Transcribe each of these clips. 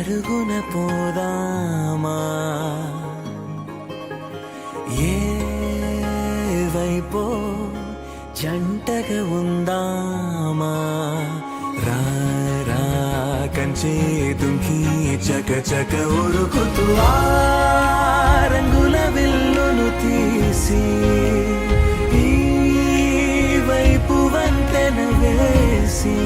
పరుగున పోదామా ఏ వైపో జంటగా ఉందామా రా రా కంచే దుంకి చక చక ఉరుకుతూ ఆ రంగుల విల్లును తీసి ఈ వైపు వంతెన వేసి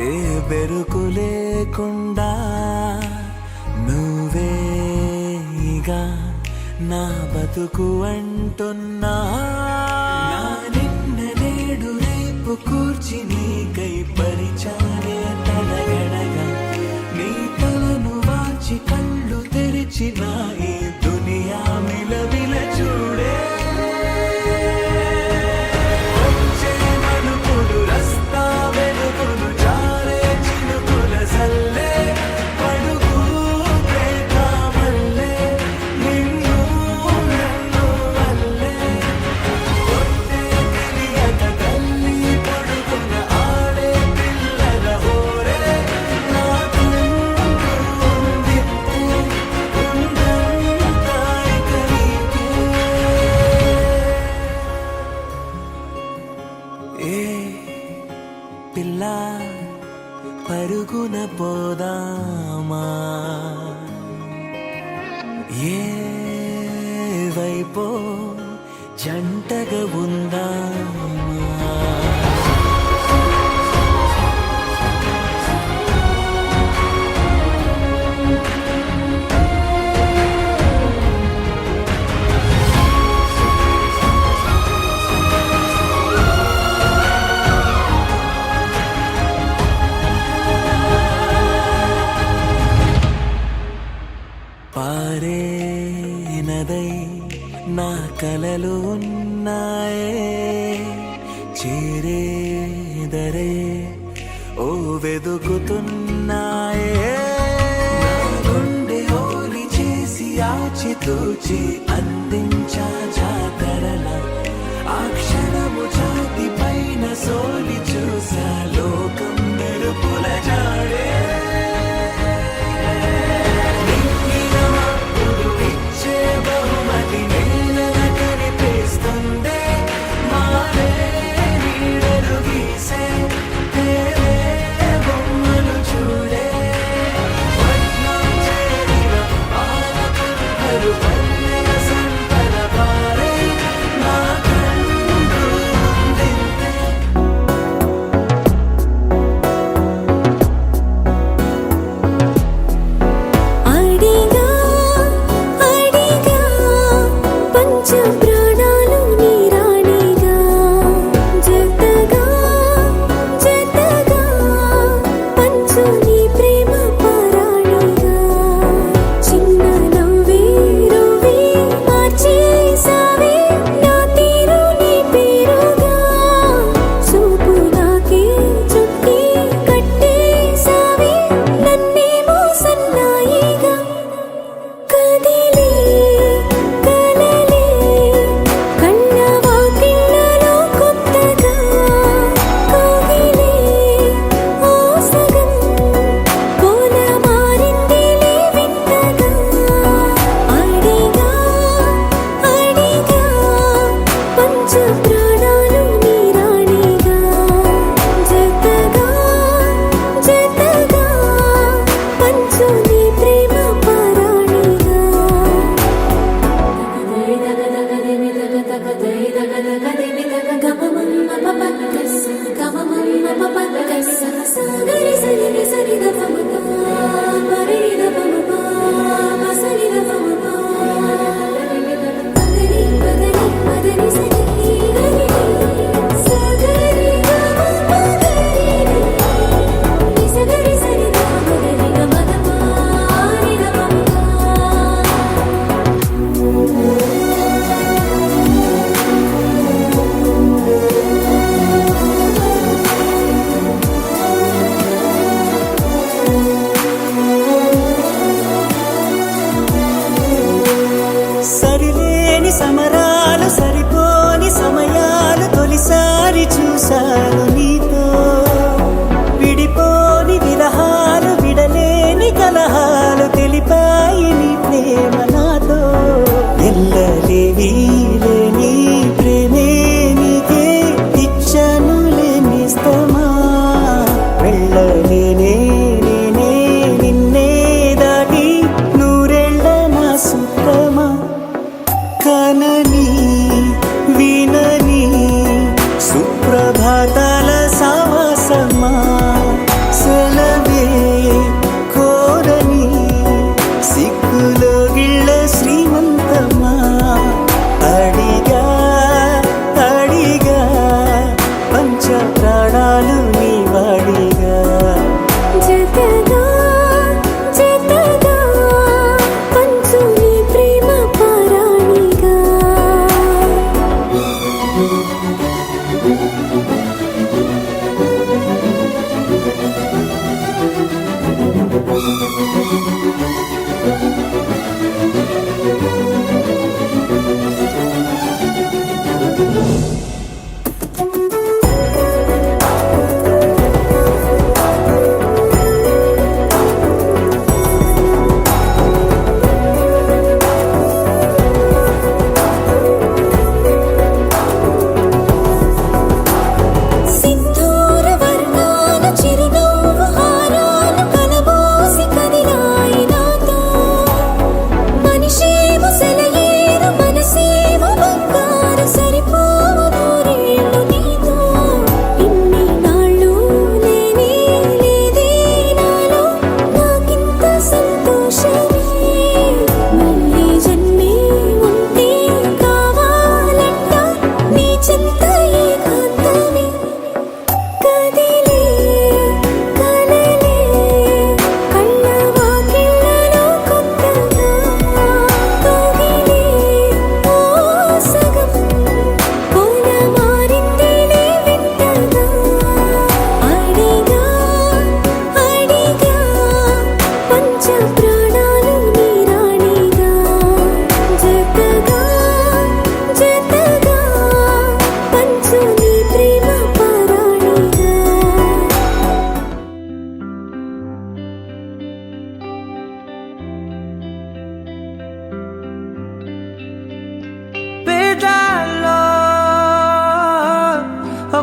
ఏ బెరుకు లేకుండా నువ్వేగా నా బతుకు అంటున్నా నిన్న నేడు రేపు కూర్చి నీకై పరిచాలే తలగడగా నీ తలను వాచి కళ్ళు తెరిచిన ఈ దునియా మిలవిల చూడే పిల్ల పరుగున పోదామా ఏ వైపో జంటగా ఉందామా పారే నదై నా కలలు ఉన్నాయే చేరేదరే ఓ వెదుకుతున్నాయే గుండె ఓలి చేసి ఆచితూచి అందించా జాతరల ఆ క్షణము ఛాతి పైన సోలి చూసా లోకం మెరుపుల జాడే పల్లెల సంపద పారే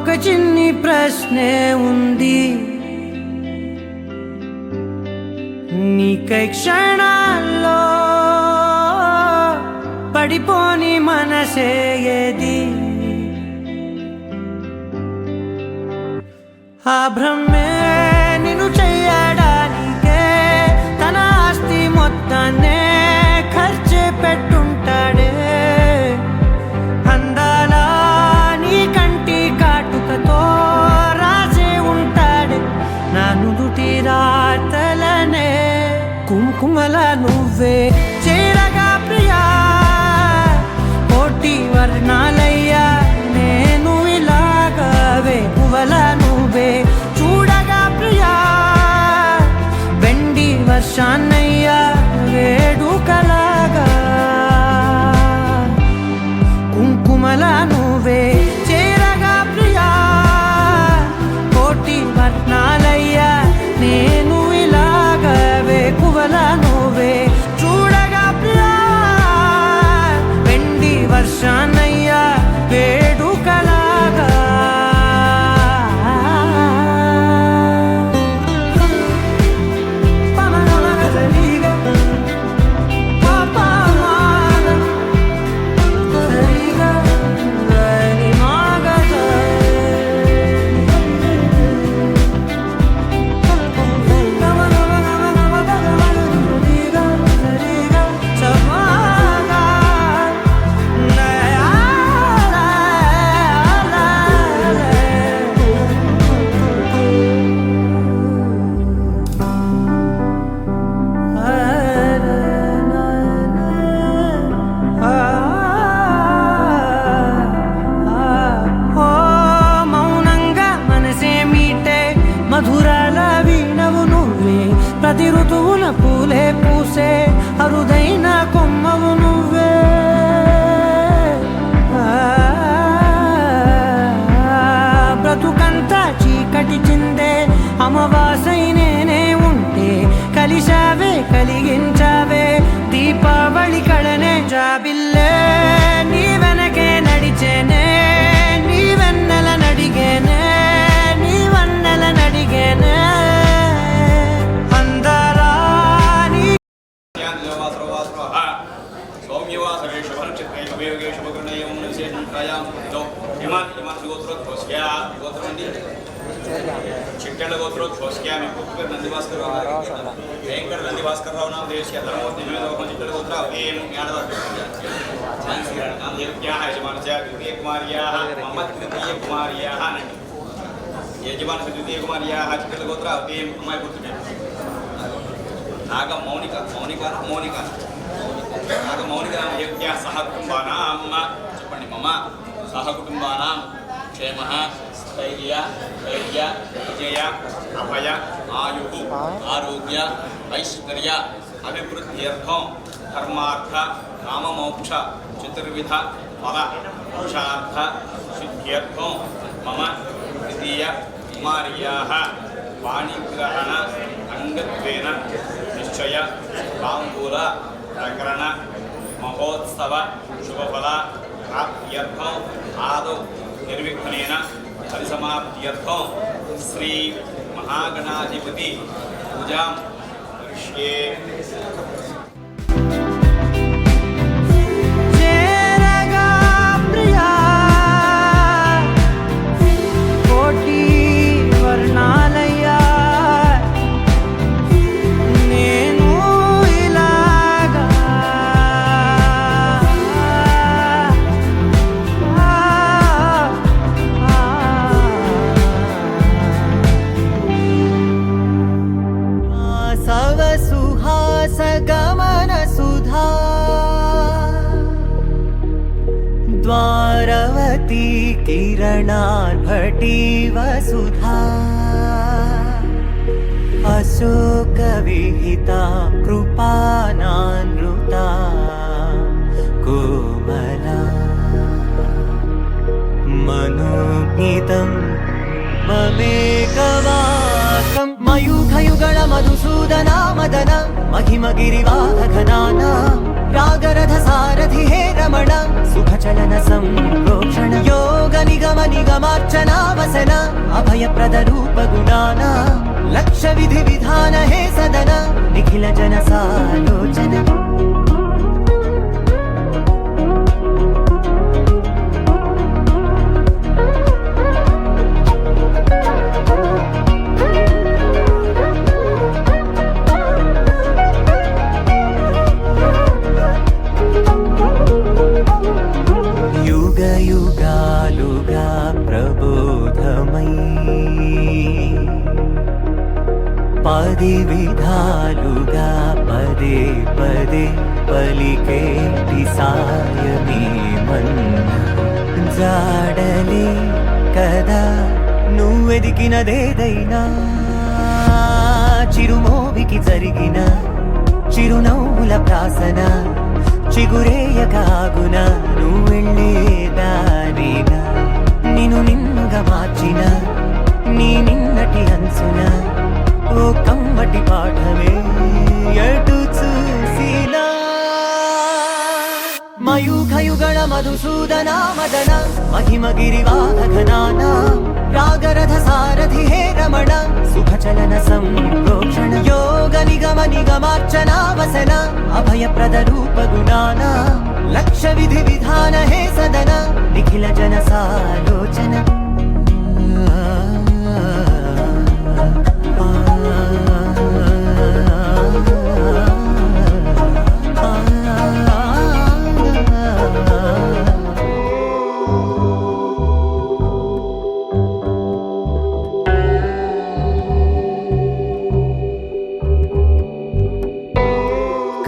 ఒక చిన్ని ప్రశ్నే ఉంది, నీకై క్షణాల్లో పడిపోని మనసే ఏది? ఆ బ్రహ్మే నిన్ను చెయ్యడానికే తన ఆస్తి మొత్తాన్నే ఖర్చు పెట్టుంటాడే. అందాల నీ కంటి కాటుకతో రాసే ఉంటాడే నా నుదుటి రాతలనే. కుంకుమల నువ్వే చేరగా ప్రియా, కోటి వర్ణాలయ్యా నేను ఇలాగవే. పువ్వల నువ్వే చూడగా ప్రియా, వెండి వర్షాన్నయ్యా వేడుకలాగా. కుంకుమల నువ్వే చేరగా ప్రియా, కోటి వర్ణాలయ్యా నేను ఇలాగవే. పువ్వల నువ్వే చూడగా ప్రియా, వెండి వర్షాన్నయ్యా వేడుకలాగా. మధురాల వీణవు నువ్వే, ప్రతి ఋతువుల పూలే పూసే అరుదైన కొమ్మవు నువ్వే. బ్రతుకంతా చీకటి చిందే అమవాసై నేనే ఉంటే కలిశావే కలిగించావే. దీపావళి కళనే జాబిల్లే నీ వెనకే నడిచేనే, నీ వెన్నెల నడిగేనే, నీ వన్నెల నడిగేనే. అందరాని చిట్టెళ్ళ గోత్రో ఘోషక్యామి పుష్ప నందిభాస్కర్ వెంకట నందిభాస్కర్ రావు నామ దేశ ధర్మవతి చిట్టెళ్ళ గోత్ర ఏం ద్వితీయ కుమార్యా మమ తృతీయ కుమార్యా యజమాన ద్వితీయ కుమార్యా చిట్టెళ్ళ గోత్ర ఏం అమ్మాయి గుర్తుకే నాగ మౌనిక మౌనిక మౌనిక నాగ మౌనిక యజ్ఞ సహ కుటుంబానాం చెప్పండి. మమ సహ కుటుంబానాం క్షేమ స్థైర్య ధైర్య విజయ అభయ ఆయు ఆరోగ్య ఐశ్వర్య అభివృద్ధ్యర్థం ధర్మార్థ కామమోక్ష చతుర్విధ ఫల పురుషార్థ సిద్ధ్యర్థం మమ ద్వితీయ కుమార్యాః పాణిగ్రహణ అంగత్వేన నిశ్చయ తాంబూల ప్రకరణ మహోత్సవ శుభఫల ప్రాప్త్యర్థం ఆదౌ నిర్విఘ్నేన పరిసమాప్త్యర్థం శ్రీ మహాగణాధిపతి పూజాం కరిష్యే. చేరగా ప్రియా, కోటి వర్ణాలయ్యా నేను ఇలాగా. సవసుహాస గమన సుధా ద్వారవతీ కిరణార్భటి వసుధా అశోక విహిత కృపానానృతా కోమలా మనోజ్ఞితం మమేకవాకం మయూఖయుగళ మధుసూదనా మదన మహిమ గిరివాహఘనాన రాగరథ సారథి హే రమణ సుఖచలన సంప్రోక్షణ యోగ నిగమ నిగమార్చనా వసన అభయప్రద రూప గుణానా లక్ష విధి విధాన హే సదన నిఖిల జన సాలోచన యుగాలుగా ప్రబోధమై పది విధాలుగా పదే పదే పలికేటి సాయమే మన్న జాడలే కదా నువ్వెదికినదేదైనా చిరుమోవికి జరిగిన చిరునవ్వుల ప్రాసన చిగురేయకాగున నువ్వెళ్ళేదానేనా నిన్ను నిన్నుగా మార్చిన నీ నిన్నటి అంచున ఓ కమ్మటి పాఠమే ఎటు చూసినా మయూఖయుగణ మధుసూదన మదన మహిమ గిరివాహఘనాన రాగరథ సారథి హే రమణ సుఖచలన సంప్రోక్షణ యోగ నిగమ నిగమార్చనా వసన అభయప్రద రూప గుణానా లక్ష విధి విధాన హే సదన నిఖిల జన సాలోచన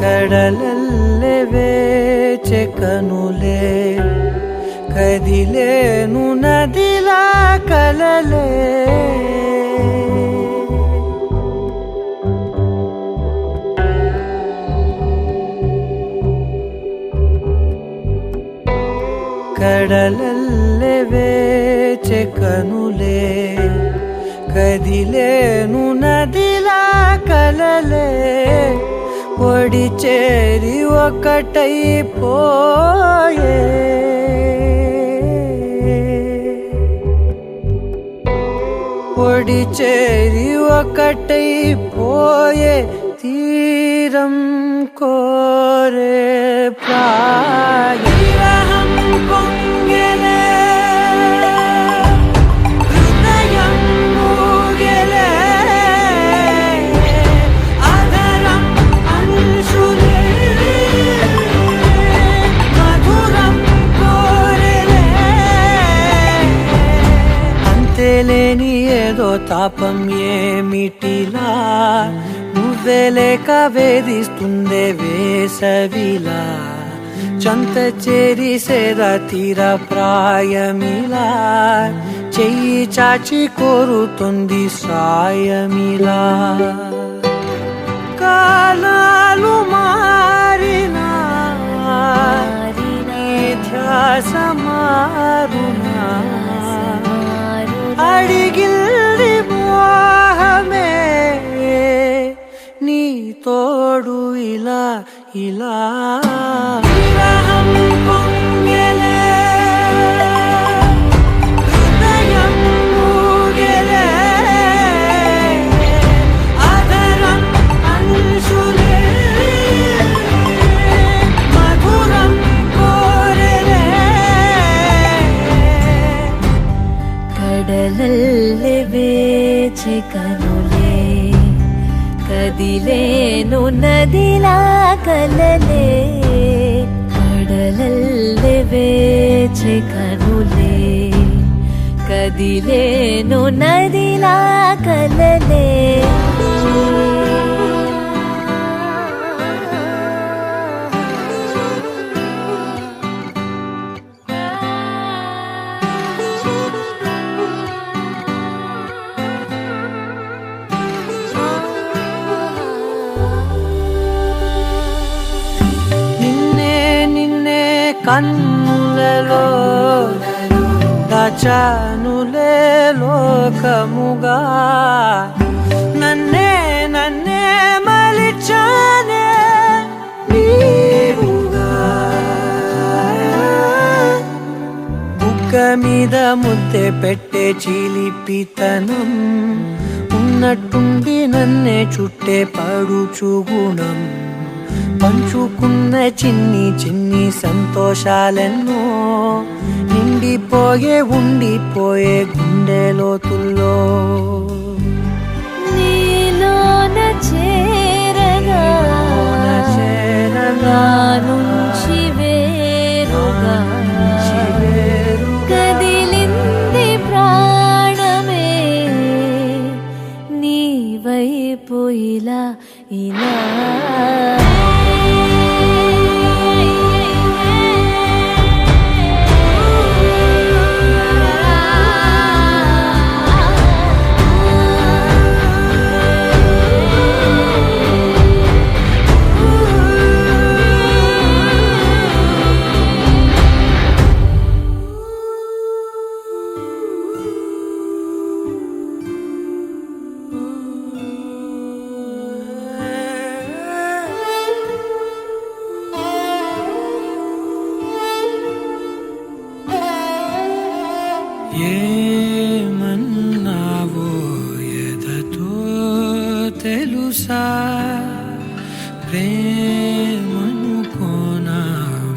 ಕಡಲಲ್ಲೇ ವೇಚೆ ಕನುಲೆ ಕದಿಲೇನು ನದಿಲ ಕಲಲೆ ಕಡಲಲ್ಲೇ ವೇಚೆ ಕನುಲೆ కదిలేను నదిలా కలలే ఒడి చేరి ఒకటైపోయే ఒడి చేరి ఒకటైపోయే తీరం కోరే ప్రాయం పొంగెలే హృదయం మూగెలే ఆదరం అంశులే మధురం కోరెలే అంతేలేని ఏదో తాపం ఏమిటిలా నువ్వే లేక వేధిస్తుందే వేసవిలా చంత చేరి సేద తీర ప్రాయమిలా చెయ్యి చాచి కోరుతుంది సాయమిలా కాలాలు మారినా నీ ధ్యాస మారునా అడిగిల్ది మోహమే నీ తోడు ఇలా ఇలా విరహం పొంగెలే హృదయం మూగెలే ఆదరం అంశులే మధురం కోరెలే కడలల్లె వేచె కనులే కదిలేను నదిలా కలలే కడలల్లె వేచె కనులే కదిలేను నదిలా కలలే కన్నులలో దాచానులే లోకముగా నన్నే నన్నే మలిచానే నీవుగా బుగ్గ మీద ముద్దే పెట్టే చిలిపితనం ఉన్నట్టుండి నన్నే చుట్టే పడుచు గుణం పంచుకున్న చిన్ని చిన్ని సంతోషాలెన్నో నిండిపోయే ఉండిపోయే గుండె లోతుల్లో నీలోన చేరగా నా నుంచి వేరుగా కదిలింది ప్రాణమే నీ వైపు ఇలా ఇలా ఏమన్నావో ఎదతో తెలుసా ప్రేమనుకోనా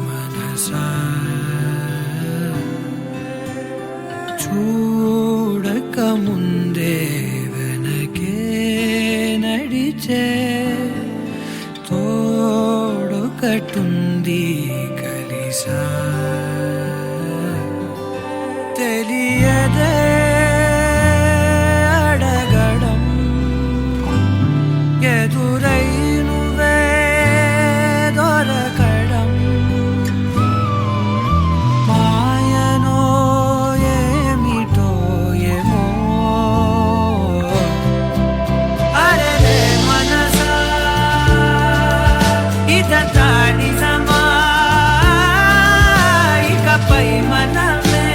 మనసా చూడక ముందే వెనకే నడిచే తోడొకటుంది కలిసా తెలియదే అడగడం ఎదురై నువ్వే దొరకడం మాయనో ఏమిటో ఏమో అరే మనసా ఇదంతా నిజమా ఇకపై మనమే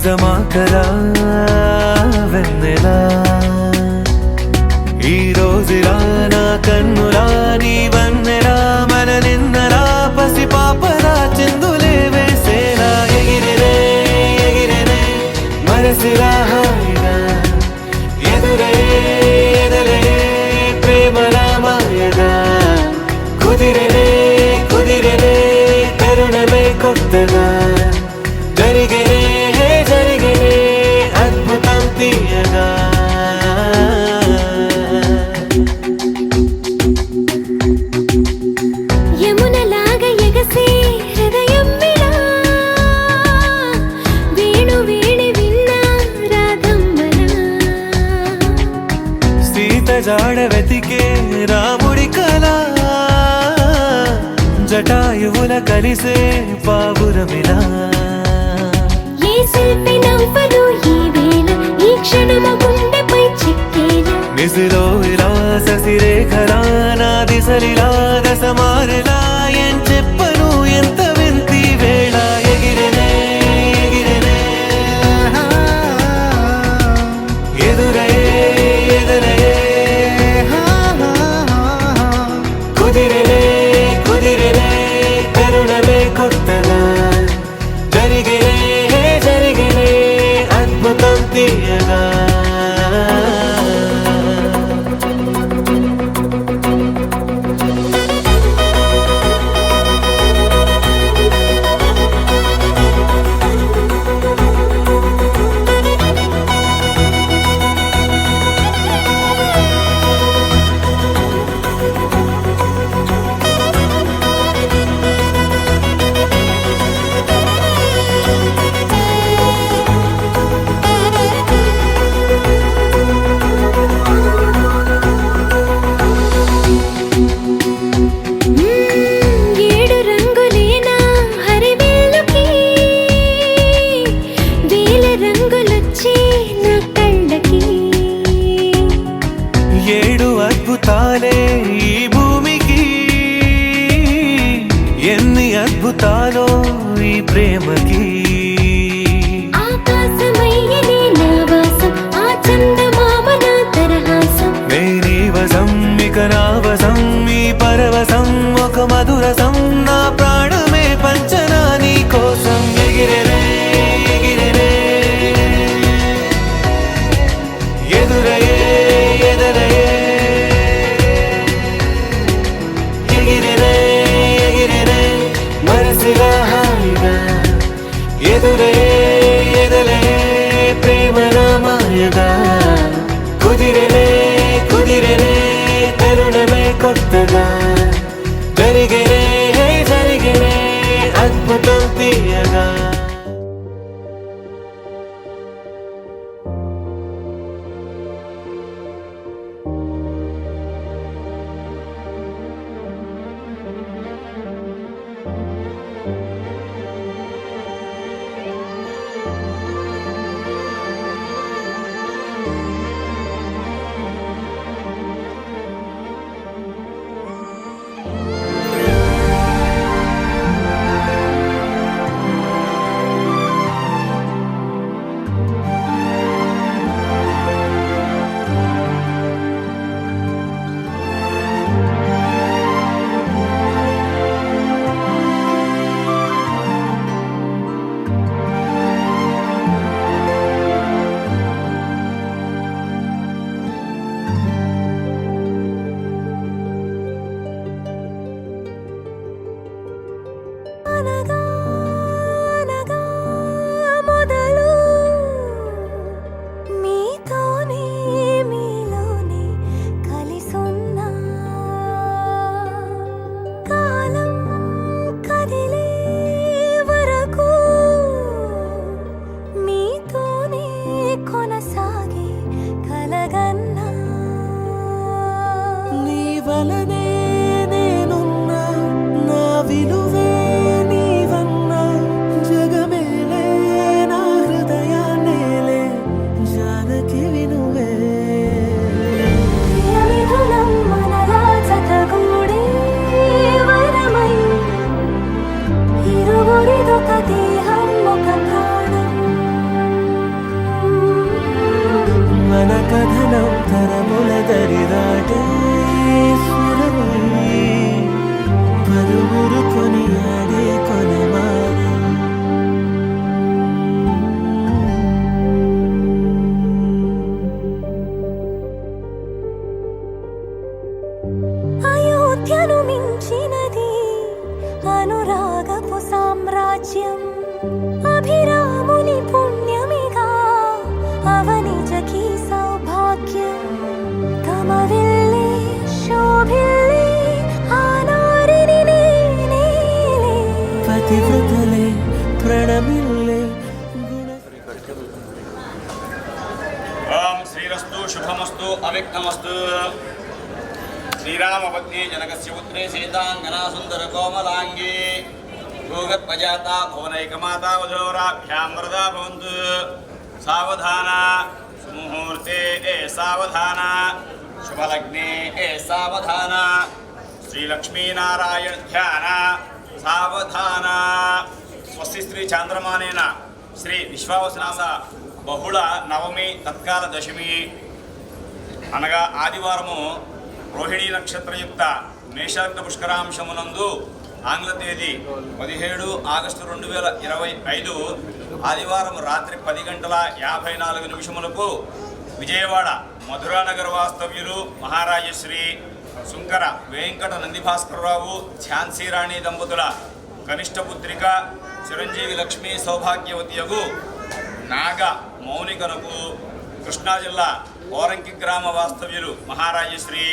నిజమా కలా వెన్నెలా ఈ రోజులా నా కన్నులా నీ వన్నెలా మన నిన్నలా పసి పాపలా చిందులే వేసేలా ఎగిరినే ఎగిరినే మనసిలా హాయిగా ఎదురే ఎదలే ప్రేమలా మాయగా కుదిరినే కుదిరినే తరుణమే కొత్తగా జరిగినే జరిగినే అద్భుతం తీయగా యమునలాగా ఎగసే హృదయం విలా వేణు వేణి విన్నా రాధమ్మలా సీత జాడ వెతికే రాముడి కళ జటాయువుల కలిసే పావురమిలా ఏ శిల్పి నవ్వదు ఈ వేళ ఈ క్షణము గుండెపై చిక్కేలా నిసిలో ఇలా ససిరేఖలా నా దిశలిలా దశమారిలా ఏం చెప్పను ఎంత వింతి వేళ ఎగిరినే ఎగిరినే ఎదురే ఎదురే కుదిరినే కుదిరినే తరుణమే కొత్తగా జరిగినే జరిగినే అద్భుతం తీయగా ఏడు రంగులేనా హరివిల్లుకి వేల రంగులొచ్చే నా కళ్ళకి ఏడు అద్భుతాలే ఈ భూమికి ఎన్ని అద్భుతాలో ఈ ప్రేమకి ఆకాశమయ్యనే నా వాసం ఆ చందమామ నా తరహాసం మేరీ వసం ఇక నా వసం ఈ పరవశం ఒక మధురసం నా ప్రాణమే పంచనా నీ కోసం ఎగిరినే ఎగిరినే ఎదురయే ఎదరయే ఎగిరినే ఎగిరినే మనసిలా హాయిగా ఎదురే ఎదలే ప్రేమలా మాయగా కుదిరినే కుదిరినే తరుణమే కొత్తగా జరిగినే జరిగినే అద్భుతం తీయగా ఓం శ్రీరస్తు శుభమస్తు అవ్యక్తమస్తు. శ్రీరామపత్ని జనకస్య పుత్రే సీతాంగనా సుందర కోమలాంగి భూగత్పజాత భువనైకమాతా వధూరాభ్యాం వరదా భవంతు. సావధాన సుముహూర్తే సావధాన శుభలగ్నే సావధాన శ్రీలక్ష్మీనారాయణ ధ్యాన సావధాన. స్వస్తి శ్రీ చాంద్రమానేన శ్రీ విశ్వావసనాస బహుళ నవమి తత్కాల దశమి అనగా ఆదివారము రోహిణీ నక్షత్రయుక్త మేషాగ్న పుష్కరాంశమునందు ఆంగ్ల తేదీ 17 ఆగస్టు 2025 ఆదివారం రాత్రి 10:54 విజయవాడ మధురానగర్ వాస్తవ్యులు మహారాజశ్రీ సుంకర వెంకట నందిభాస్కరరావు ఝాన్సీరాణి దంపతుల కనిష్ట పుత్రిక చిరంజీవి లక్ష్మీ సౌభాగ్యవతియగు నాగ మౌనికనకు కృష్ణా జిల్లా ఓరంకి గ్రామ వాస్తవ్యులు మహారాజశ్రీ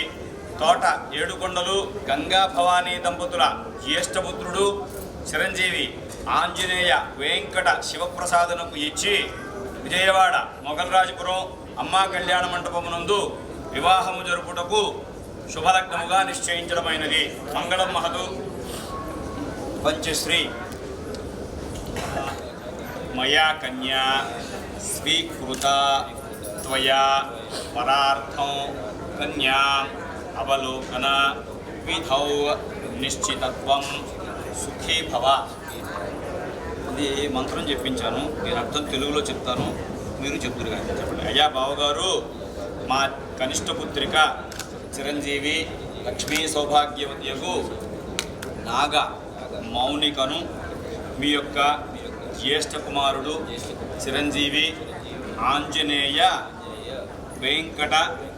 తోట ఏడుకొండలు గంగా భవానీ దంపతుల జ్యేష్ఠపుత్రుడు చిరంజీవి ఆంజనేయ వెంకట శివప్రసాదనకు ఇచ్చి విజయవాడ మొగల్రాజపురం అమ్మా కళ్యాణ మంటపమునందు వివాహము జరుపుటకు శుభలగ్నముగా నిశ్చయించడమైనది. మంగళం మహతు. పంచశ్రీ మయా కన్యా స్వీకృత త్వయా పరార్థం కన్యా అవలోకన విధౌ నిశ్చితత్వం సుఖీ భవ. ఇది మంత్రం చెప్పించాను, నేను అర్థం తెలుగులో చెప్తాను, మీరు చెప్తురు కానీ చెప్పండి. అయ్యా బావగారు, మా కనిష్ట పుత్రిక చిరంజీవి లక్ష్మీ సౌభాగ్యవతియకు నాగ మౌనికను మీ యొక్క జ్యేష్ఠ కుమారుడు చిరంజీవి ఆంజనేయ వెంకట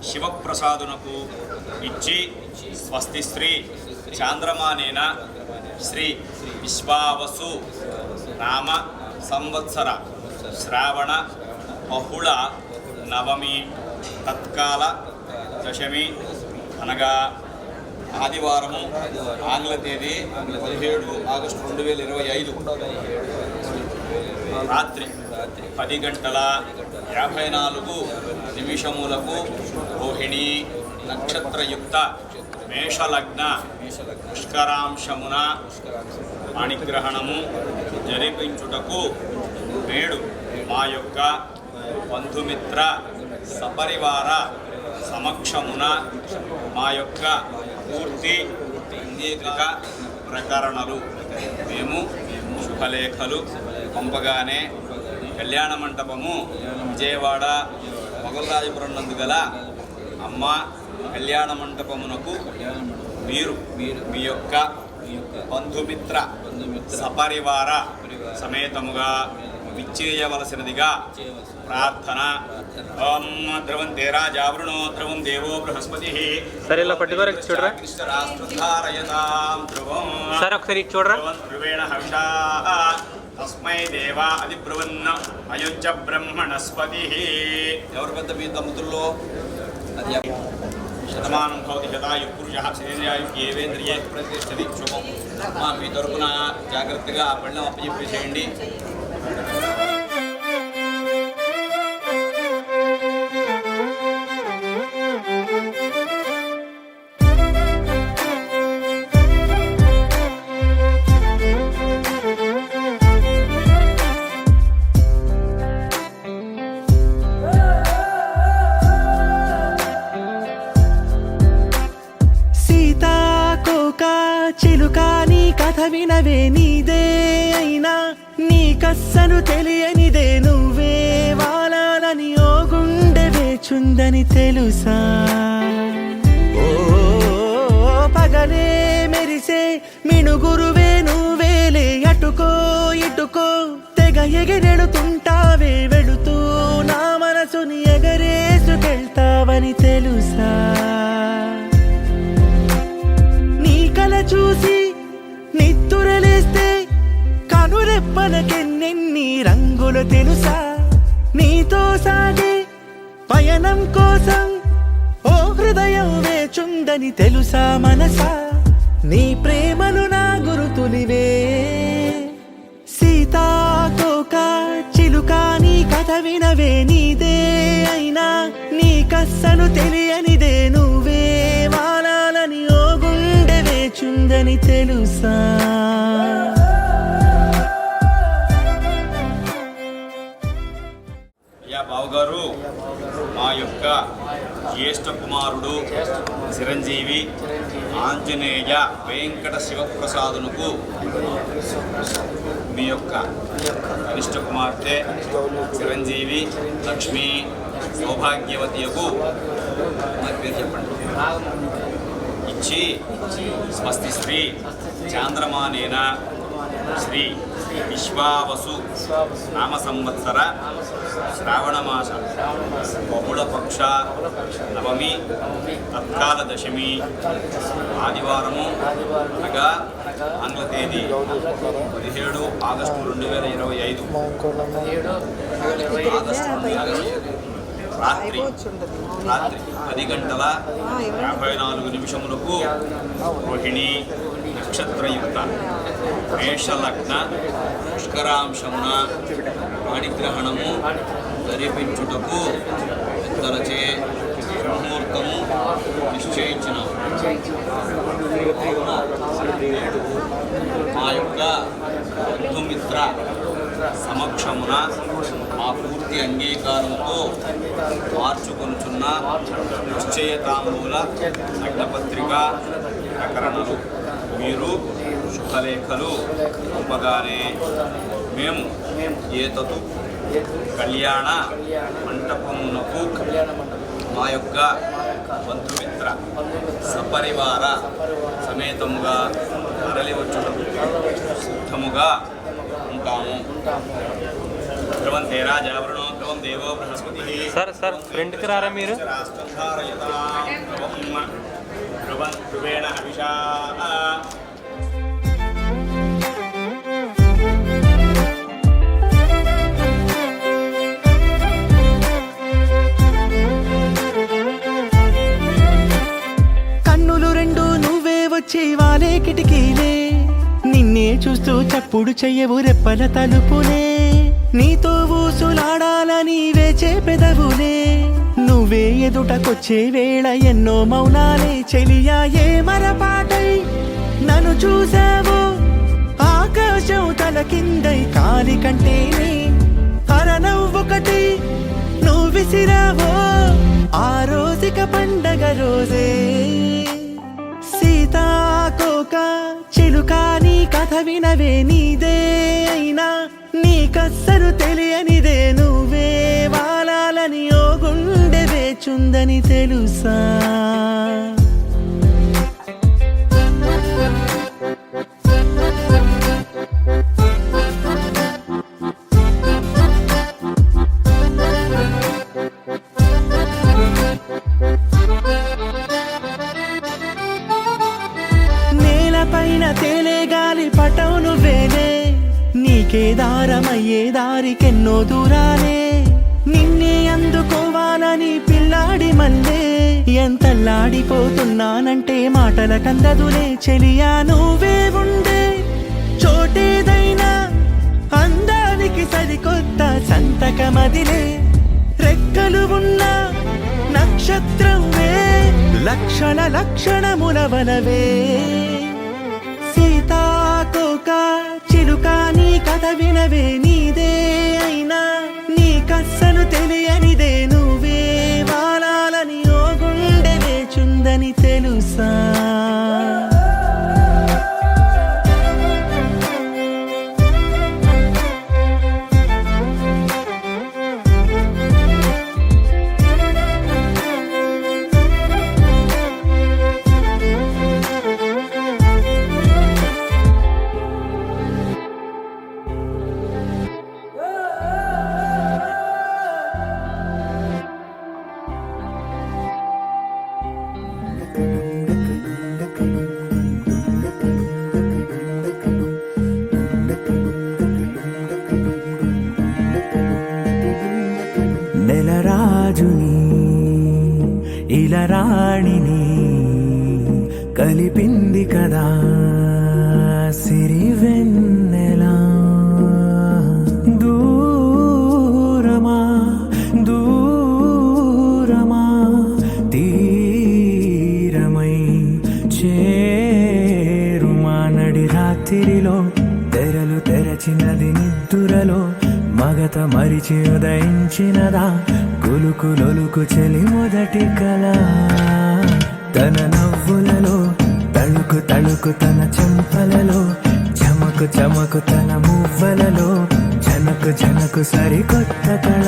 శివప్రసాదునకు ఇచ్చి స్వస్తి శ్రీ చాంద్రమానేన శ్రీ విశ్వావసు నామ సంవత్సర శ్రావణ బహుళ నవమి తత్కాల దశమి అనగా ఆదివారము ఆంగ్ల తేదీ 17 ఆగస్టు 2025 రాత్రి 10:54 రోహిణీ నక్షత్రయుక్త మేషలగ్న పుష్కరాంశమున పాణిగ్రహణము జరిపించుటకు నేడు మా యొక్క బంధుమిత్ర సపరివార సమక్షమున మా యొక్క పూర్తి అంగీకృత ప్రకరణలు మేము శుభలేఖలు పంపగానే కళ్యాణ మంటపము విజయవాడ మొగల్రాజపురం నందు గల అమ్మ కళ్యాణ మంటపమునకు మీరు మీ యొక్క బంధుమిత్ర సపరివార సమేతముగా విచ్చేయవలసినదిగా ప్రార్థన. ఓం ద్రవంతే రాజావృణో ద్రవం దేవో బృహస్పతి సరే ఇలా పట్టుకోరా చూడరా రాష్ట్రధారయతాం ధ్రువం సార్ ఒకసారి చూడరా ధ్రువేణ హవిషా తస్మై దేవా అధిబ్రువన్న అయుజ్య బ్రహ్మణస్పతి. ఎవరు పెద్ద మీ దంపతుల్లో అది శతమానం భవతి శతాయు పురుష శరీరాయు ఏవేంద్రియే ప్రతిష్టది శుభం. మీ తరపున జాగ్రత్తగా ఆ పళ్ళం అప్పచెప్పేసేయండి. వినవే నీదే అయినా నీకస్సలు తెలియనిదే నువ్వే వాలాలని ఓ గుండె వేచుందని తెలుసా. ఓ పగలే మెరిసే మిణుగురువే నువ్వేలే అటుకో ఇటుకో తెగ ఎగిరెడుతుంటావే వెళుతూ నా మనసుని ఎగరేసుకెళ్తావని తెలుసా. నీ కల చూసి నిత్తురలేస్తే కనురెప్పలకెన్నెన్ని రంగులు తెలుసా. నీతో సాగే పయనం కోసం ఓ హృదయం వేచుందని తెలుసా మనసా. నీ ప్రేమలు నా గురుతులివే సీతాకోక వినవే నీదే అయినా నీకస్సలు తెలియనిదే నువ్వే వాలాలని ఓ గుండె వేచుందని తెలుసా. అయ్యా బావగారు, మా యొక్క జ్యేష్ఠ కుమారుడు చిరంజీవి ఆంజనేయ వెంకట శివప్రసాదునకు మీ యొక్క కనిష్ట కుమార్తె చిరంజీవి లక్ష్మి సౌభాగ్యవతియకు మరి పేరు చెప్పండి ఇచ్చి స్వస్తి శ్రీ చాంద్రమానేన శ్రీ విశ్వావసు నామ సంవత్సర శ్రావణమాస బహుళపక్ష నవమి తత్కాల దశమి ఆదివారము అనగా ఆంగ్ల తేదీ 17 ఆగస్టు 2025 రాత్రి 10 గంటల 54 నిమిషములకు రోహిణి నక్షత్రయుక్త మేషలగ్న పుష్కరాంశమున పాణిగ్రహణము ధరిపించుటకు పెద్దలచే ముహూర్తము నిశ్చయించిన మా యొక్క బంధుమిత్ర సమక్షమున మా పూర్తి అంగీకారంతో మార్చుకొనుచున్న నిశ్చయతాంబూల లగ్నపత్రిక ప్రకరణలు మీరు శుభలేఖలు పంపగానే మేము ఏతతు కళ్యాణ మంటపమునకు మా యొక్క బంధుమిత్ర సపరివార సమేతముగా తరలి వచ్చుటకు సిద్ధముగా ఉంటాము. ధ్రువం తేరా జావరణో ధ్రువం దేవో బృహస్పతి. సార్ ఫ్రంట్కి రారా మీరు. ధ్రువం ధ్రువేణ హవిషా. కన్నులు రెండు నువ్వే వచ్చి వాలే కిటికీలే నిన్నే చూస్తూ చప్పుడు చెయ్యవు రెప్పల తలుపులే నీతో ఊసులాడాలని వేచే పెదవులే నువ్వే ఎదుటకొచ్చే వేళ ఎన్నో మౌనాలే చెలియా ఏ మరపాటై నన్ను చూసావు ఆకాశం తల కిందై కాలి కంటేనే అరనవ్వొకటి నువ్వు విసిరావో ఆ రోజుక పండగ రోజే సీతాకోక చిలుక నీ కథ వినవే నీదే అయినా నీకస్సలు తెలియనిదే నువ్వే వాలాలని ఓ గుండె వేచుందని తెలుసా. నేలపైన తేలే గాలి పటం నువ్వేలే నీకే దారమయ్యే దారికెన్నో దూరాలే నిన్నే అందుకోవాలని పిల్లాడి మల్లే ఎంతల్లాడిపోతున్నానంటే మాటల కందదులే చెలియా నువ్వే ఉండే చోటేదైనా అందానికి సరికొత్త సంతకమదిలే రెక్కలు ఉన్న నక్షత్రమే లక్షణ లక్షణములవలవే సీతాకోక చిలుక నీ కథ వినవే నీదే అయినా నీకస్సలు తెలియనిదే నువ్వే వాలాలని ఓ గుండె వేచుందని తెలుసా. నెలరాజుని ఇలరాణిని కలిపింది కదా సిరివెన్నెలా దూరమా మమత మరిచి ఉదయించినదా కులుకు లొలుకు చెలి మొదటి కళ తన నవ్వులలో తళుకు తళుకు తన చెంపలలో చమకు చమకు తన మువ్వలలో జనకు జనకు సరికొత్త కళ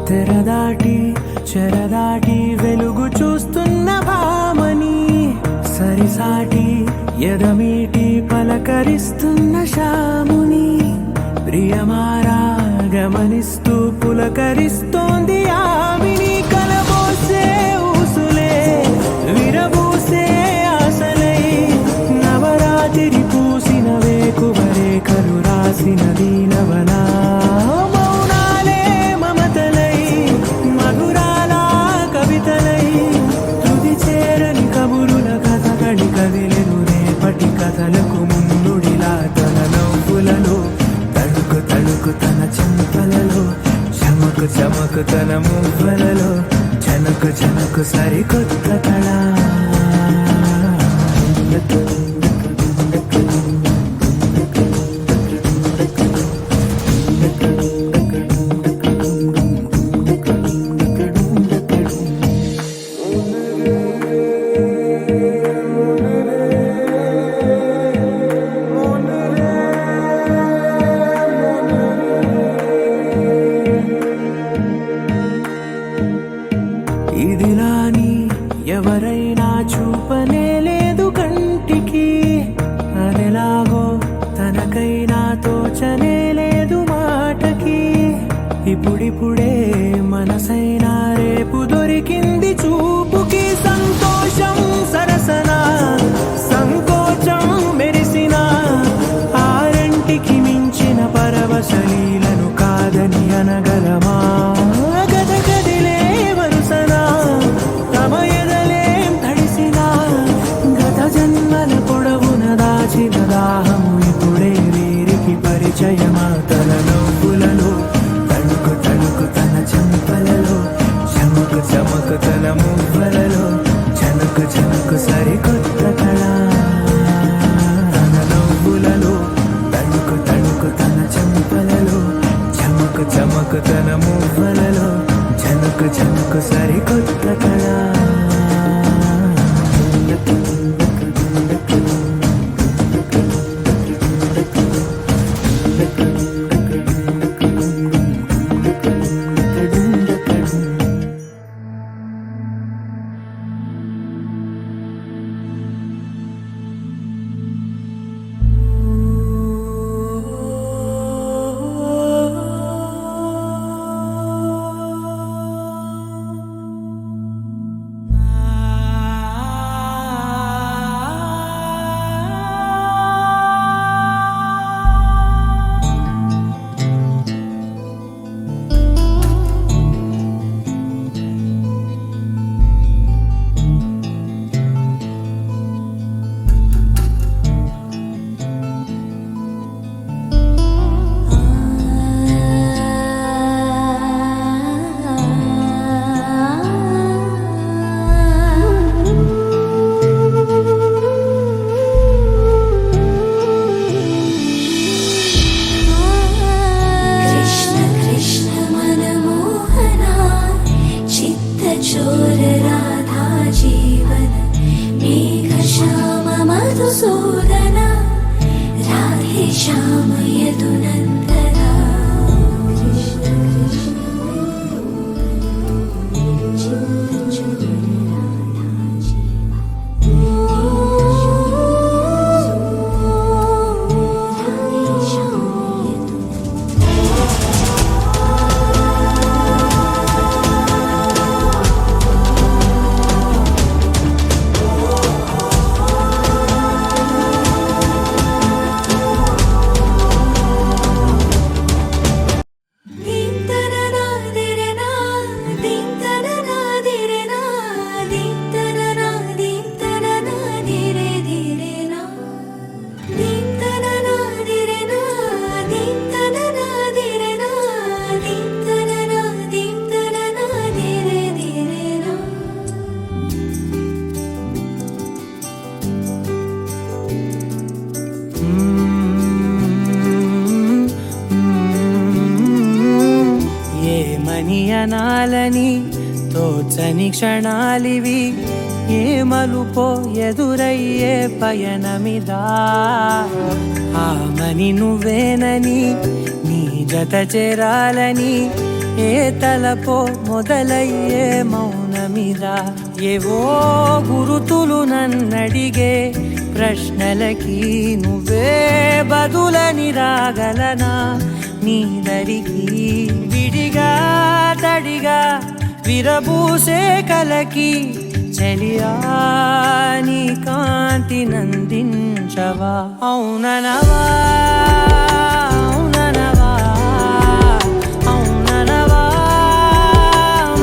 తెరదాటి చెరదాటి వెలుగు చూస్తున్న భామని సరిసాటి ఎదమీటి పలకరిస్తున్న శాముని ప్రియమారా గమనిస్తూ పులకరిస్తోంది ఆమిని కలబోసే ఊసులే విరబూసే ఆశలై నవరాత్రి పూసిన వేకువరేఖలు రాసిన దీనవనా కదిలెను రేపటి కథలకు ముందుడిలా తన నవ్వులలో తడుకు తడుకు తన చెంపలలో చమకు చమకు తన మువ్వలలో జనకు జనకు సరికొత్త కళ ఇదిలాని ఎవరైనా చూపనే లేదు కంటికి అదెలాగో తనకైనా తోచనే లేదు మాటకి ఇప్పుడిప్పుడే మనసైనా రేపు దొరికింది చూపుకి సంతోషం సరసన సంకోచం మెరిసిన ఆరంటికి మించిన పరవశలీలను కాదని అనగలమా దాచిన దాహము ఇప్పుడే వీరికి పరిచయమా తన నవ్వులలో తణుకు తణుకు తన చెంపలలో చమకు చమకు తన మువ్వలలో జనకు జనకు సరికొత్త కళ తన నవ్వులలో తణుకు తణుకు తన చెంపలలో చమకు చమకు తన మువ్వలలో జనకు జనకు సరికొత్త కళ ఏమని అనాలని తోచని క్షణాలివి ఏ మలుపో ఎదురయ్యే పయనమిదా ఆమని నువ్వేనని నీ జత చేరాలని ఏ తలపో మొదలయ్యే మౌనమిదా ఏవో గురుతులు నన్నడిగే ప్రశ్నలకి నువ్వే బదులని రాగలనా నీ దరికి విడిగా తడిగా విరబూసే కలకి చలియా నీ కాంతి నందించవా అవుననవా అవుననవా అవుననవా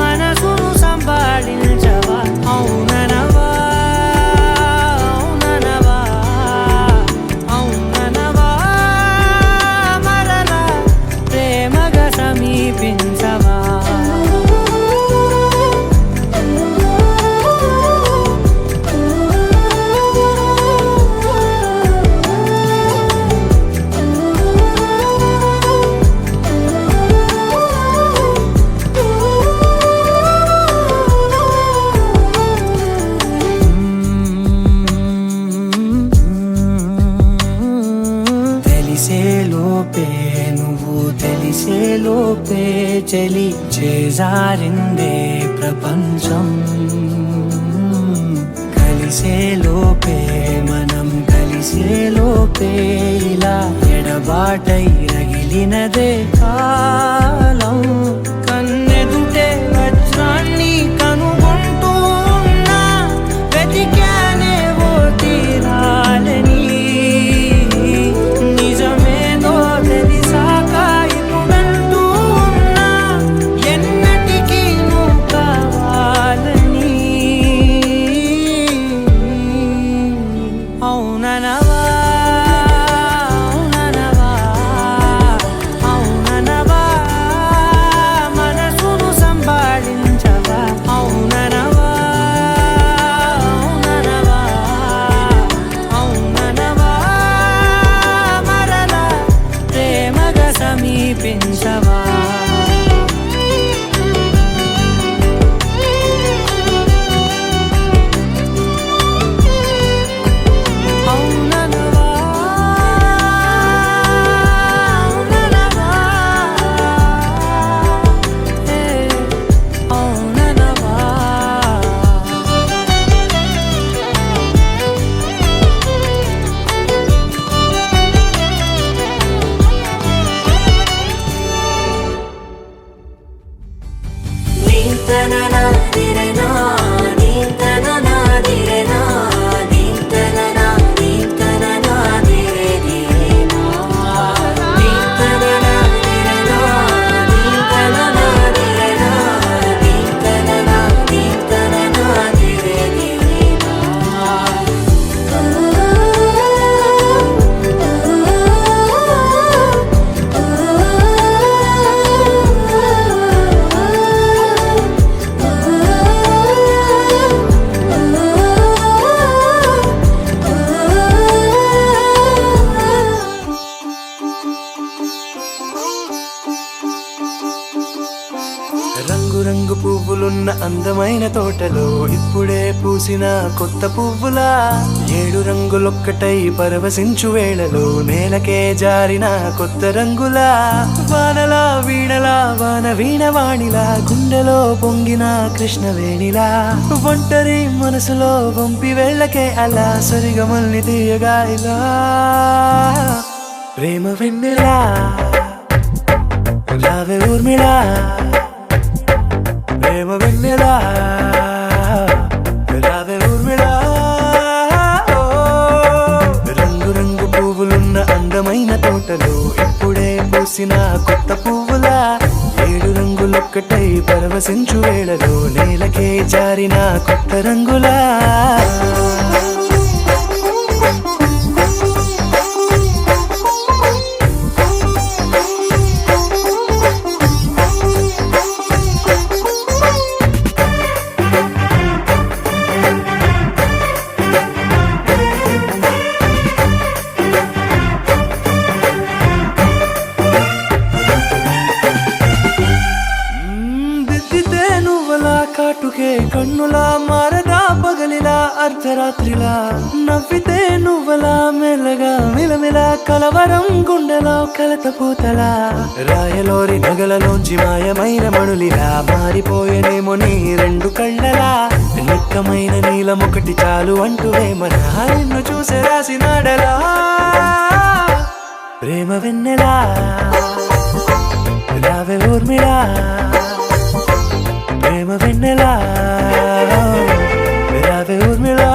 మనసును సంపాదించవా అవుననవా అవుననవా అవుననవా మరలా ప్రేమగా సమీపించవా తెలిసేలోపే నువ్వు తెలిసేలోపే చలి చేజారిందే ప్రపంచం కలిసేలోపే మనం కలిసేలోపే ఇలా ఎడబాటై రగిలినదే కాలం కన్నెదుటే వజ్రాన్ని కనుగొంటూ ఉన్నా వెతికానే ఓ తీరాలని నిజమేదో తెలిసాక ఇప్పుడంటూ ఉన్నా ఎన్నటికీ నువ్వు కావాలని అవుననవా అవుననవా అవుననవా మనసును సంభాళించవా అవుననవా అవుననవా అవుననవా మరలా ప్రేమగా సమీపించవా అవుననవా అవుననవా అవుననవా రంగు పువ్వులున్న అందమైన తోటలో ఇప్పుడే పూసిన కొత్త పువ్వులా 7 రంగులొక్కటై పరవశించు వేళలో నేలకే జారిన కొత్త రంగులా వానలా వీణలా వాన వీణవాణిలా గుండెలో పొంగిన కృష్ణవేణిలా ఒంటరి మనసులో వంపి వెళ్ళకే అలా సరిగమల్ని తీయగా ఇలా ప్రేమ వెన్నెలా రావే ఊర్మిళా ప్రేమ వెన్నెలా రావే ఊర్మిళా రంగు రంగు పువ్వులున్న అందమైన తోటలో ఇప్పుడే పూసిన కొత్త పువ్వులా 7 రంగులొక్కటై పరవశించు వేళలో నేలకే జారిన కొత్త రంగులా కాటుకే కన్నులా మారదా పగలిలా అర్ధరాత్రిలా నవ్వితే నువ్వలా మెల్లగా మిలమిలా కలవరం గుండెలో కలతపోతలా రాయలోరి నగలలోంచి మాయమైన మణులిలా మారిపోయేనేమో నీ రెండు కళ్ళలా నిక్కమైన నీలమొకటి చాలు అంటూ వేమన నిన్ను చూసే రాసినాడలా ప్రేమ వెన్నెలా రావే ఊర్మిళా ప్రేమ వెన్నెలా రావే ఊర్మిళా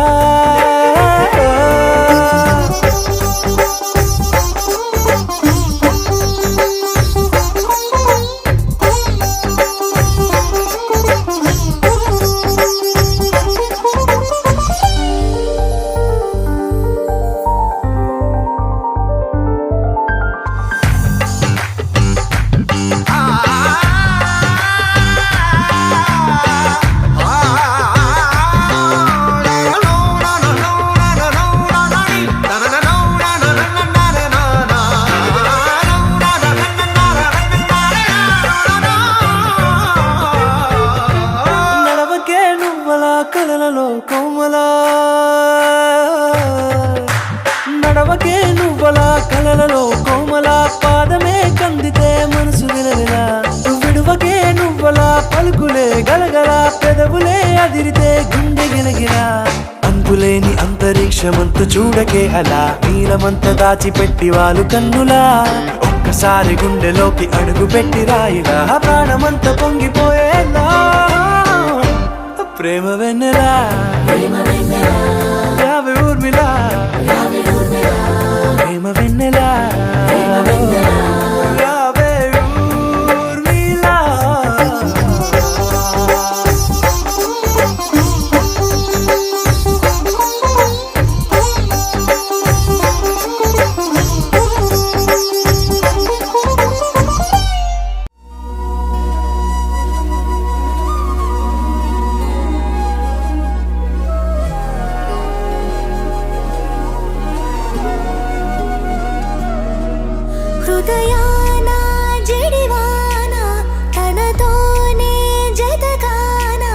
కలలలో కోమలా నడవకే నువ్వలా కలలలో కోమలా పాదమే కందితే మనసు విలవిలా విడువకే నువ్వలా పలుకులే గలగల పెదవులే అదిరితే గుండె గిలగిలా అంతులేని అంతరిక్షమంత చూడకే అలా నీలమంత దాచిపెట్టి వాళ్ళు కన్నులా ఒక్కసారి గుండెలోకి అడుగు పెట్టి రాయిలా ప్రాణమంత పొంగిపోయేలా ప్రేమ వెన్నెలా రావే ఊర్మిళా ప్రేమ వెన్నెలా రావే ఊర్మిళా హృదయాన జడివాన తనతోనే జతగాన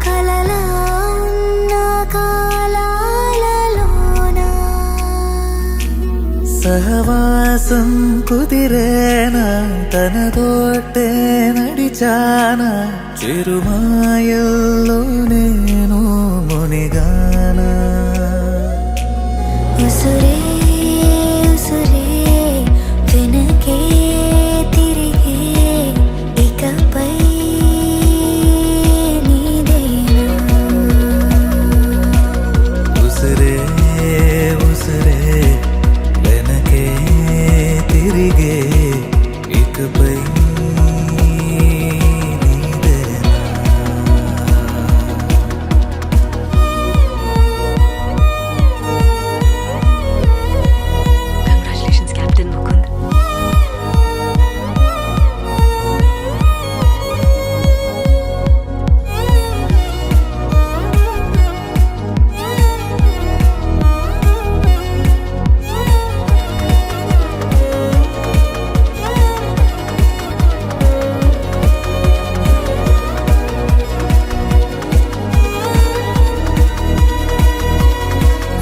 కలలా ఉన్న కాలాలలోన సహవాసం కుదిరేనా తనతోటే నడిచానా చిరుమాయల్లో నేను మునిగానా ఉసురే ఉసురే వెనకే తిరిగే ఇకపై నీదేనా ఉసిరే ఉసిరే వెనకే తిరిగే ఇకపై నీదేనా Congratulations, Captain Mukund.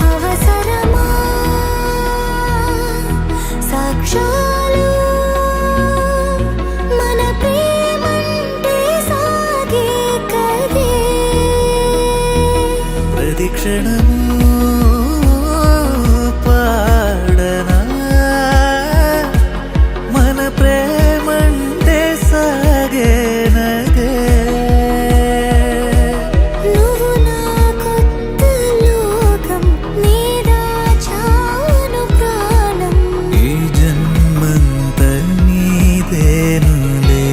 అవసరమా సాక్షాలు మన ప్రేమంటే సాగే కదే ప్రతిక్షణము పాడనా మన ప్రేమంటే సాగేనగే నువ్వు నా కొత్త లోకం నీదా చాను ప్రాణం ఈ జన్మంత నీదేనులే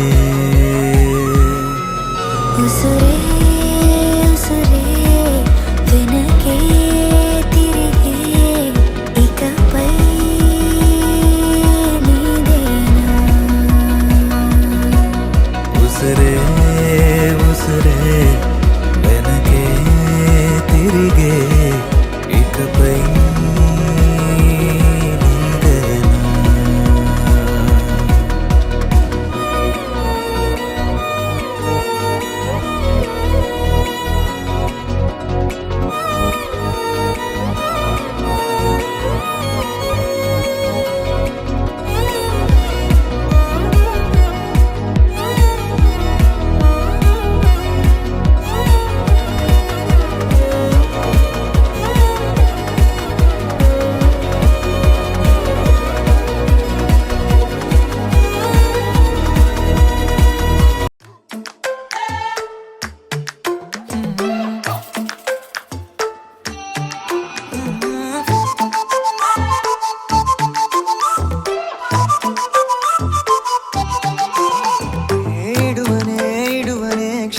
ఉసురే ఉసురే వెనకే తిరిగే ఇకపై నీదేనా ఉసిరే ఉసిరే వెనకే తిరిగే ఇకపై నీదేనా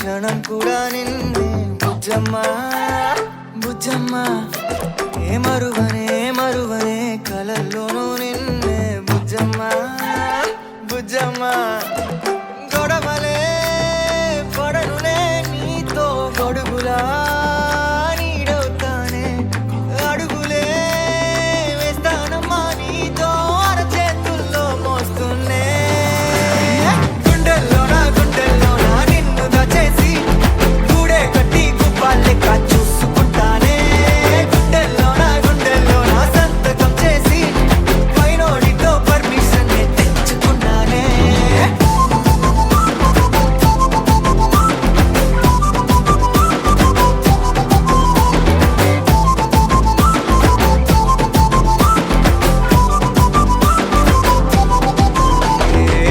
క్షణం కూడా నిన్నే బుజ్జమ్మ బుజ్జమ్మ ఏ మరువనే కలల్లోనూ నిన్నే బుజ్జమ్మ బుజ్జమ్మ గొడవలే పడనులే నీతో గొడుగులా నీడవుతానే అడుగులే వేస్తానమ్మా నీతో అరచేతుల్లో మోస్తున్నే గుండెల్లోనా నిన్ను దాచేసి గూడే కట్టి గుప్పాలెక్క చూసుకుంటానే గుండెల్లోనా సంతకం చేసి పైనోడితో పర్మిషన్ తెచ్చుకున్నానే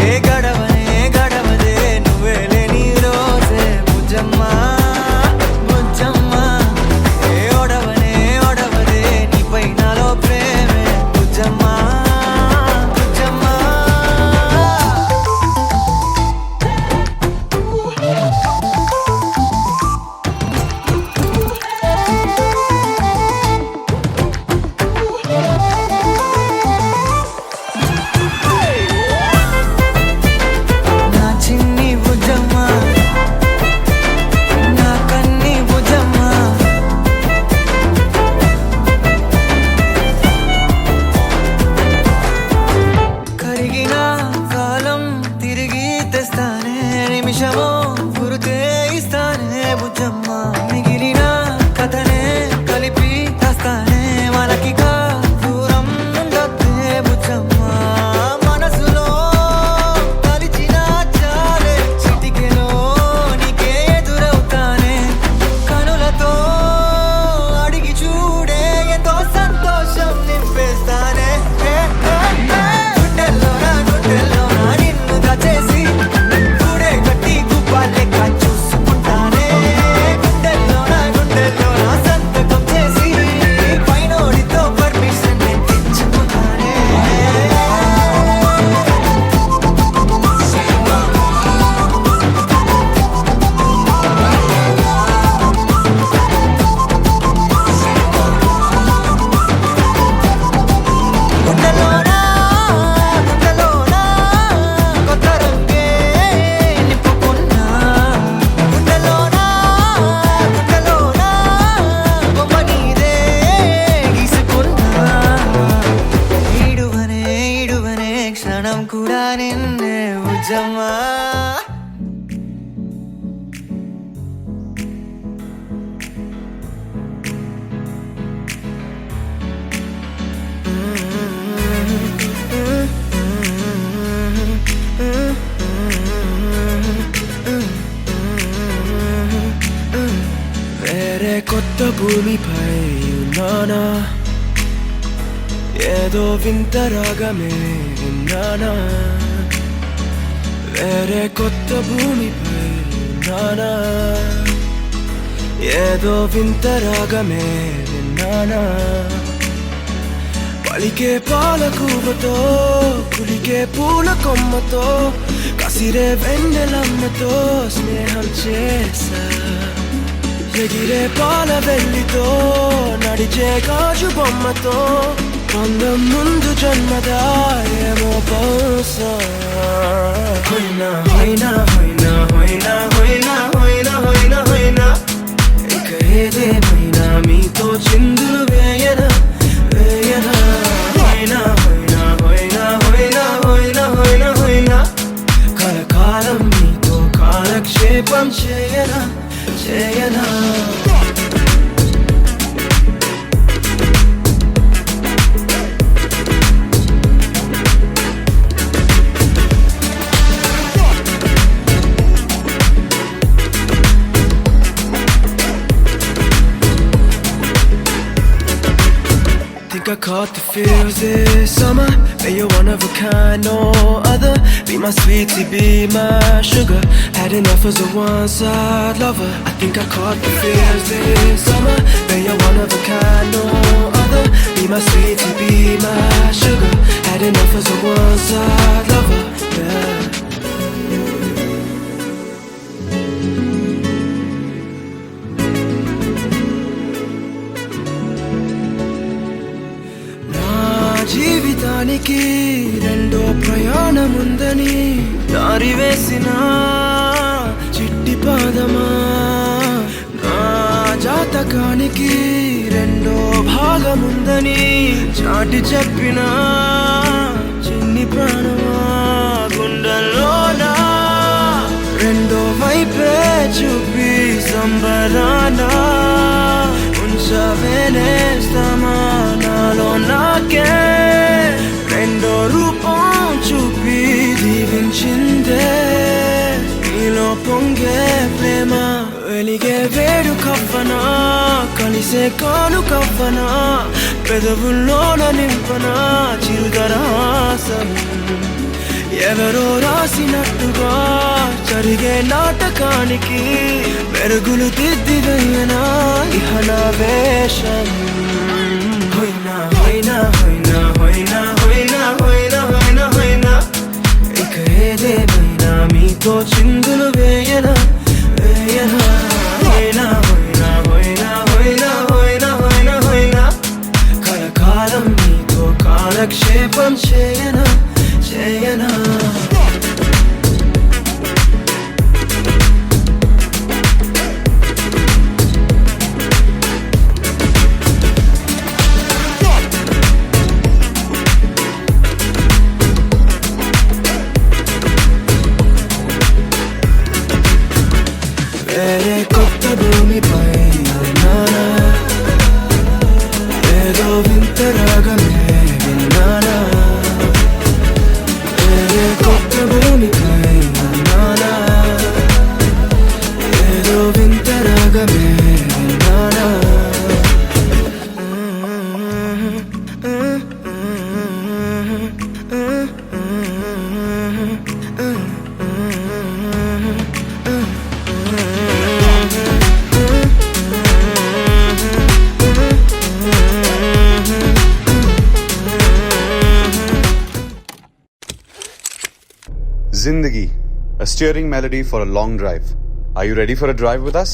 ఏ గడవదే నువ్వే లేని రోజే బుజ్జమ్మ బుజ్జమ్మ ఏ ఒడవదే నీపై నాలో ప్రేమే బుజ్జమ్మ బుజ్జమ్మ నా చిన్ని బుజ్జమ్మ నా కన్ని బుజ్జమ్మ కరిగిన కాలం తిరిగి తెస్తానే నిమిషమో గురుతే ఇస్తానే బుజ్జమ్మ మిగిలిన కథనే కలిపి తెస్తానే మనకిగా దూరం ఉండొద్దే బుజ్జమ్మ మనసులో తలిచిన చాలే చిటికెలో నీకే ఎదురవుతానే కనులతో అడిగి చూడే ఎంతో సంతోషం నింపేస్తానే గుండెల్లోనా నిన్ను దాచేసి గూడే కట్టి గుప్పాలెక్క చూసుకుంటానే గుండెల్లోనా సంతకం చేసి పైనోడితో పర్మిషన్ తెచ్చుకున్నానే గుండెల్లోనా కొత్త రంగే నింపుకున్నా గుండెల్లోనా బొమ్మ నీదే గీసుకున్నా ఈడువనే క్షణం కూడా నిన్నే బుజ్జమ్మ వేరే కొత్త భూమిపై ఉన్నానా ఏదో వింత రాగమే విన్నానా వేరే కొత్త భూమిపై ఉన్నానా ఏదో వింత రాగమే విన్నానా పలికే పాలకూవతో కులికే పూల కొమ్మతో కసిరే వెన్నెలమ్మతో స్నేహం చేసా ఎగిరే పాల వెల్లితో నడిచే గాజు బొమ్మతో పొందం ముందు జన్మదా ఏమో బహుశా హొయినా హొయినా హొయినా హొయినా హొయినా హొయినా హొయినా హొయినా ఇక ఏదేమైనా మీతో చిందులు వేయనా వేయనా హొయినా హొయినా హొయినా హొయినా హొయినా హొయినా హొయినా కలకాలం మీతో కాలక్షేపం చేయనా చేయనా Think I caught the feels this summer. But you're one of a kind, no other. Be my sweetie, be my sugar. Had enough as a one-side lover. I think I caught the feels this summer. But you're one of a kind, no other. Be my sweetie, be my sugar. Had enough as a one-side lover. Yeah. జాతకానికి రెండో ప్రయాణముందని దారి వేసిన చిట్టి పాదమా, నా జాతకానికి రెండో భాగముందని చాటి చెప్పిన చిన్ని ప్రాణమా, గుండెల్లోనా రెండో వైపే చూపి సంబరాన ఉంచవేనేస్తామా నాలో నాకే రెండో రూపం చూపి దీవించిందే నీలో పొంగే ప్రేమ. వెలిగే వేడు కవ్వనా, కలిసే కాను కవ్వనా, పెదవుల్లోన నింపనా చిరుదరాసం. ఎవరో రాసినట్టుగా జరిగే నాటకానికి మెరుగులు దిద్దివేయనా ఇహ నా వేషం. హొయ్నా హొయ్నా హొయ్నా హొయ్నా హొయ్నా హొయ్నా హొయ్నా హొయ్నా, ఇక ఏదేమైనా మీతో చిందులు వేయనా వేయనా. హొయ్నా హొయ్నా హొయ్నా హొయ్నా హొయ్నా హొయ్నా హొయ్నా, కలకాలం మీతో కాలక్షేపం చేయనా చేయనా. వేరే కొత్త భూమిపై నానా ఏదో వింత రాగమే విన్నానా, వేరే కొత్త భూమిపై నానా ఏదో వింత రాగమే విన్నానా. Zindagi, a steering melody for a long drive. Are you ready for a drive with us?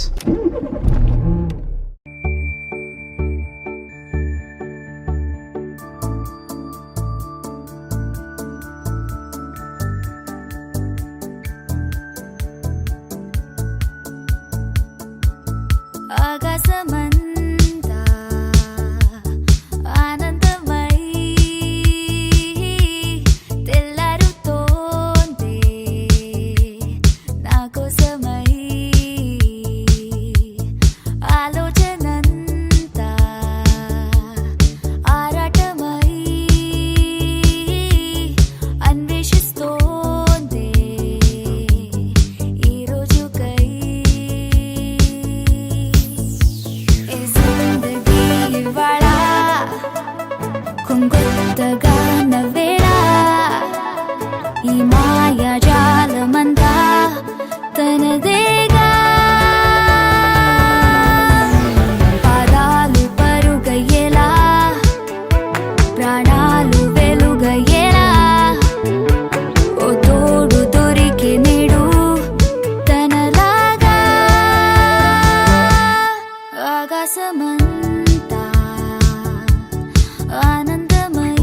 ఆకాశమంతా ఆనందమై తెల్లారుతోంది నా కోసమై, ఆలోచనంతా ఆరాటమై అన్వేషిస్తోంది ఈ రోజుకై. జిందగీ ఇవాళ కొంగొత్తగా నవ్వేళ, ఈ మాయాజాలమంతా తనదేగా, పాదాలు పరుగయ్యేలా ప్రాణాలు వెలుగయ్యేలా, ఓ తోడు దొరికి నేడు తనలాగా. ఆకాశమంతా ఆనందమై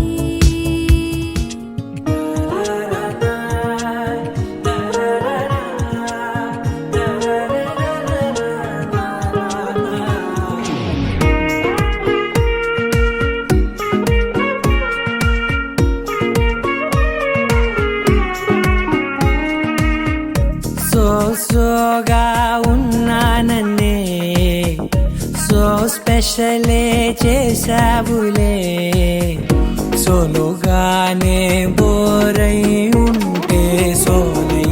సోగా ఉన్నానన్నే సో స్పెషలే చేసావులే, సోలోగానే బోరై ఉంటే సోలై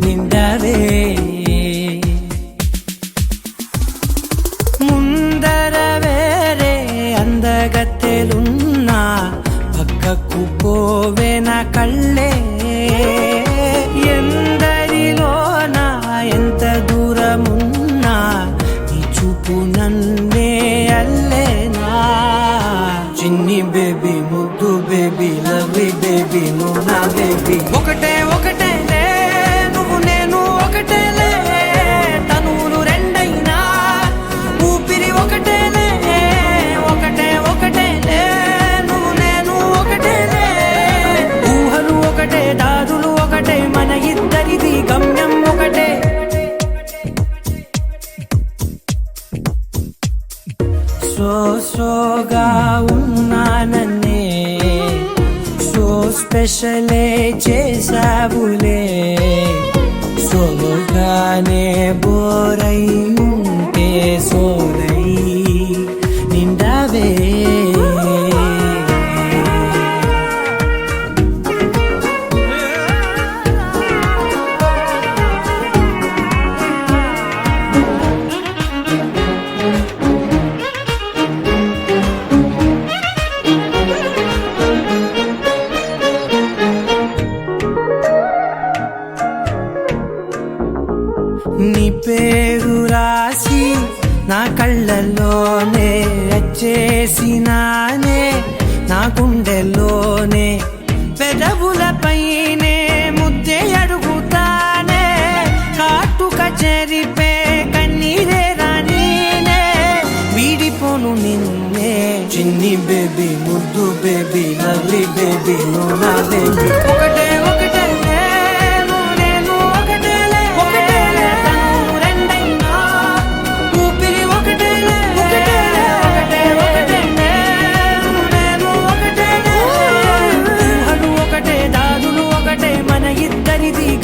నిండవే. ముందర వేరే అందగత్తెలున్నా పక్కకు పోవే నా కళ్ళే, ఎందరిలోనా ఎంత దూరమున్నా నీ చూపు నన్నే అల్లేనా. చిన్ని బేబీ ముద్దు బేబీ లవ్లీ బేబీ నువ్వు నా బేబీ, ఒకటే ఒక సోగా ఉన్నానన్నే సో స్పెషలే చేసావులే సోగానే బోరై ఉంటే సోలై నిండావే నీ పేరు రాసి నా కళ్ళల్లోనే వచ్చేసినానే నా గుండెల్లోనే పెదవులపైనే ముద్దే అడుగుతానే కాటుక చెరిపే కన్నీరే రానీనే వీడిపోను నిన్నే చిన్ని బేబీ ముద్దు బేబీ లవ్లీ బేబీ నువ్వు నా బేబీ ఒకటే ఒకటే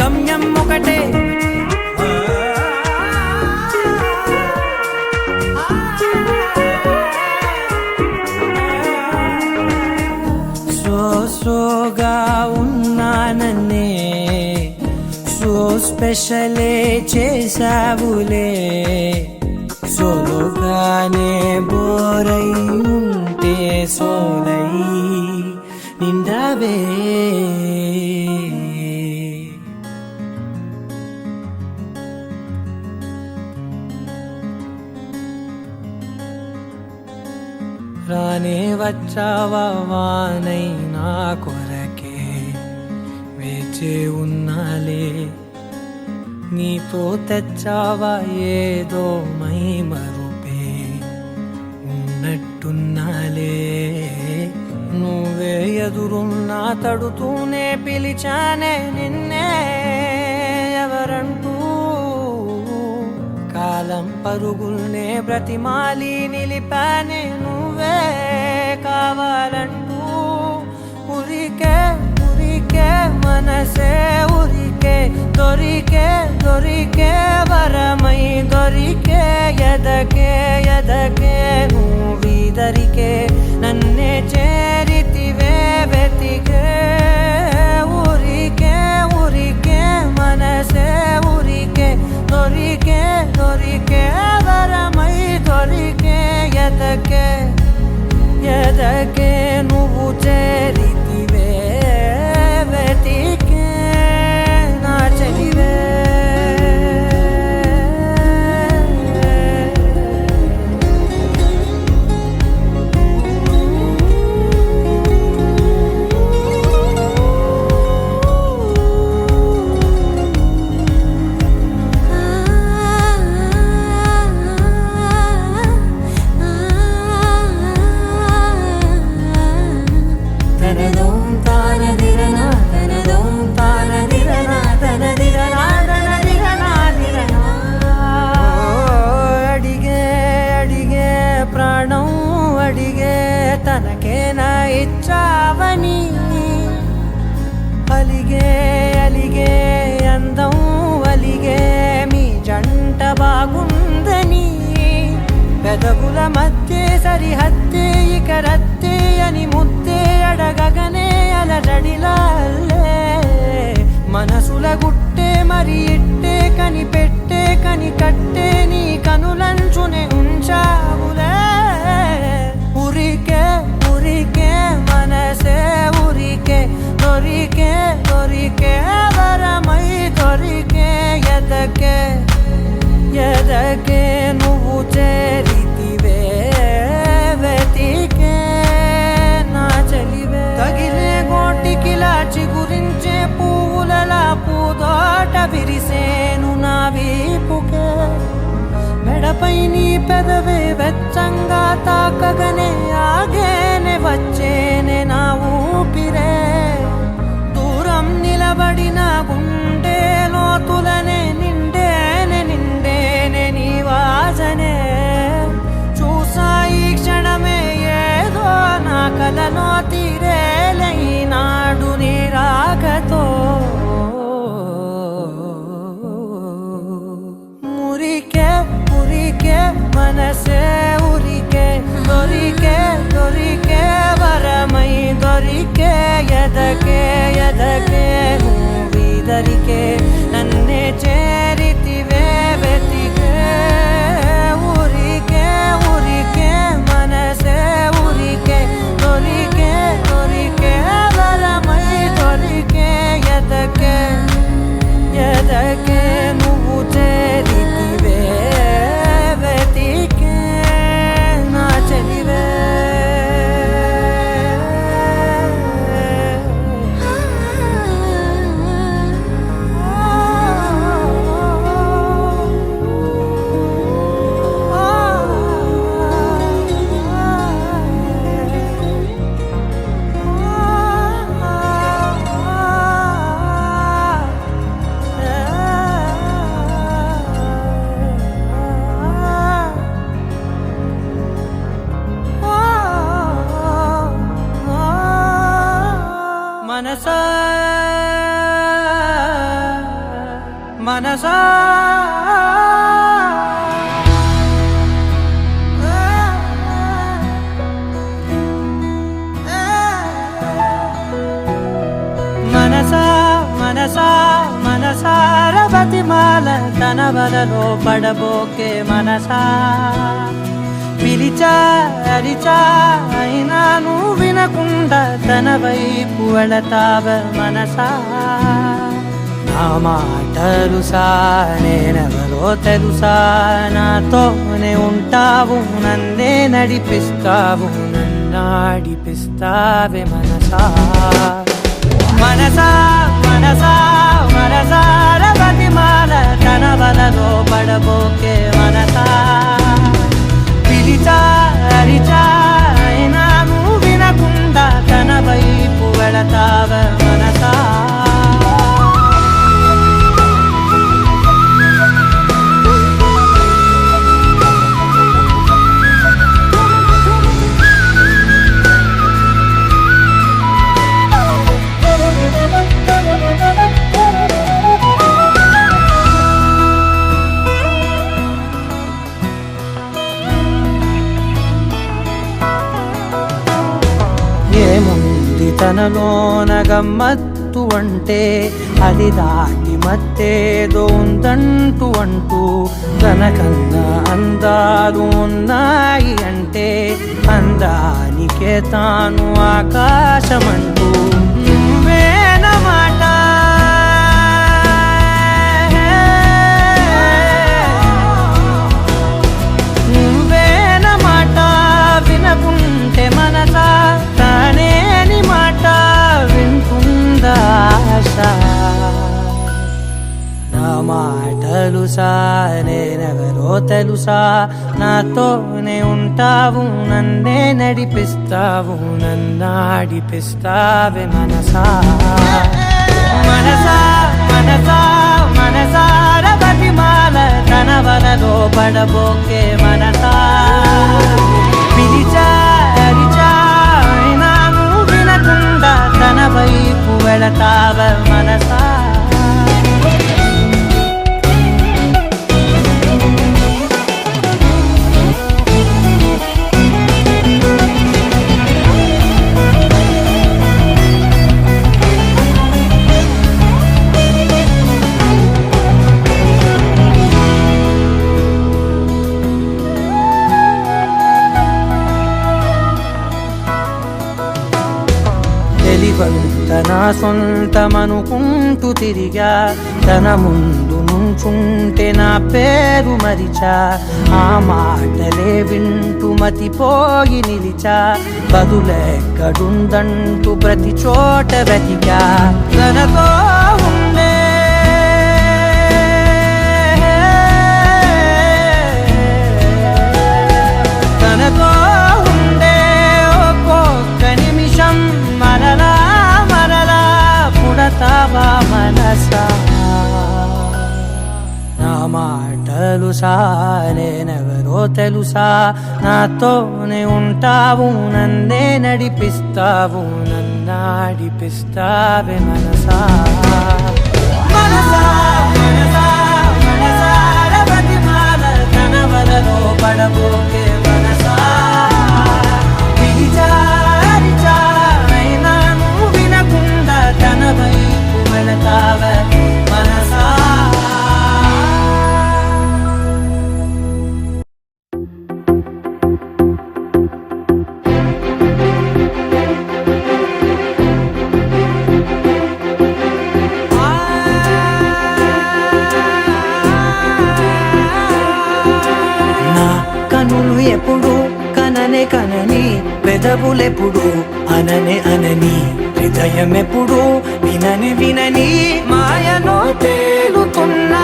గమ్యం ఒకటే సోగా ఉన్నానన్నే సో స్పెషలే చేసావులే సోలోగానే బోరై ఉంటే సోలై నిండావే రానే వచ్చావా వానై నా కొరకే వేచే ఉన్నాలే నీతో తెచ్చావా ఏదో మై మరుపే ఉన్నట్టున్నాలే నువ్వే ఎదురున్నా తడుతూనే పిలిచానే నిన్నే ఎవరంటూ కాలం పరుగుల్నే బ్రతిమాలి నిలిపానే నువ్వే కావాలంటూ ఉరికే ఉరికే మనసే ఉరికే దొరికే దొరికే వరమై దొరికే ఎదకే ఎదకే నువ్వీదరికే నన్నే చేరితివే వెతికే ఉరికే ఉరికే మనసే ఉరికే దొరికే దొరికే వరమై దొరికే ఎదకే ఎదకే నువ్వు చేరితివే వెతికే నా చెలివే తనకేనా ఇచ్చావని అలిగే అలిగే అందం అలిగే మీ జంట బాగుందని పెదవుల మధ్య సరిహద్దే ఇక రద్దే అని ముద్దే అడగగనే అలజడిలాల్లే మనసుల గుట్టే మరి ఇట్టే కనిపెట్టే కని కట్టే నీ కనులంచునే ఉంచావులే ఉరికే ఉరికే మనసే ఉరికే దొరికే దొరికే వరమై దొరికే ఎదకే ఎదకే నువ్వు చేరితివే వెతికే నా చెలివే తగిలే గోటికిలా చిగురించే పువ్వులలా పూదోట విరిసేను నా వీపుకే మెడపై నీ పెదవే వెచ్చంగా తాకగనే ఆగేనే వచ్చేనే నా ఊపిరే దూరం నిలబడిన గుండె లోతులనే నిండేనే నిండేనే నీ వాసనే చూసా ఈ క్షణమే కలలో తీరేలైనాడు నీ రాకతో మురికే మురికే మనసే ఉరికే దొరికే దొరికే వరమై దొరికే ఎదకే ఎదకే నువ్విదరికే నన్నే చేరితివే వెతికే ఊరికే ఊరికే మనసే ఊరికే దొరికే దొరికే వరమై దొరికే ఎదకే ఎదకే నువ్వు చేరితివే వెతికే నా చెలివే మనసా మనసా మనసా మనసా మనసార బతిమాల తన వలలో పడబోకే మనసా పిలిచా అరిచా అయినా నువ్వు వినకుండా తన వైపు వెళతావ మనసా నా మాటలుసా నేనెవరో తెలుసా నాతోనే ఉంటావు నన్నే నడిపిస్తావు నన్నాడిపిస్తావే మనసా మనసా మనసా మనసార బతిమాల తన వలలో పడబోకే మనసా పిలిచా అరిచా అయినా నువ్వు వినకుండా తన వైపు వెళతావ మనసా ఏముంది తనలోన గమ్మత్తు అంటే అది దాటి మత్తేదో ఉందంటూ అంటూ తనకన్నా అందాలు ఉన్నాయి అంటే అందానికే తాను ఆకాశమంటూ నువ్వేనమాట నువ్వేనమాట వినకుంటే మనసా తానేని మాట వింటుందా ఆశ నా మాటలుసా నేనెవరో తెలుసా నాతోనే ఉంటావు నన్నే నడిపిస్తావు నన్నాడిపిస్తావే మనసా మనసా మనసా మనసార బతిమాల తన వలలో పడబోకే మనసా పిలిచా అరిచా అయినా నువ్వు వినకుండా తన వైపు వెళతావ మనసా తన సొంతమనుకుంటూ తిరిగా తన ముందు నుంచుంటే నా పేరు మరిచా ఆ మాటలే వింటూ మతిపోయి నిలిచా బదులెక్కడుందంటూ ప్రతి చోట వెతికా తనతో ఉండే తనతో ఉండే ఒక్కొక్క నిమిషం మరలా మరలా పుడతావా మనసా నా మాటలు సాలేనెవరో తెలుసా నాతోనే ఉంటావు నన్నే నడిపిస్తావు నన్నాడిపిస్తావే మనసా మనసా మనసా మనసార ప్రతిమాల కనవలలో పడబోకే మనసా విచారిచా అయినా నువ్వు వినకుండా తన వైపు వెళతావే మనసా నా కనులు ఎప్పుడు కననే కనని పెదవులెప్పుడు అననే అనని హృదయం ఎప్పుడు వినని వినని మాయలో తేలుతున్నా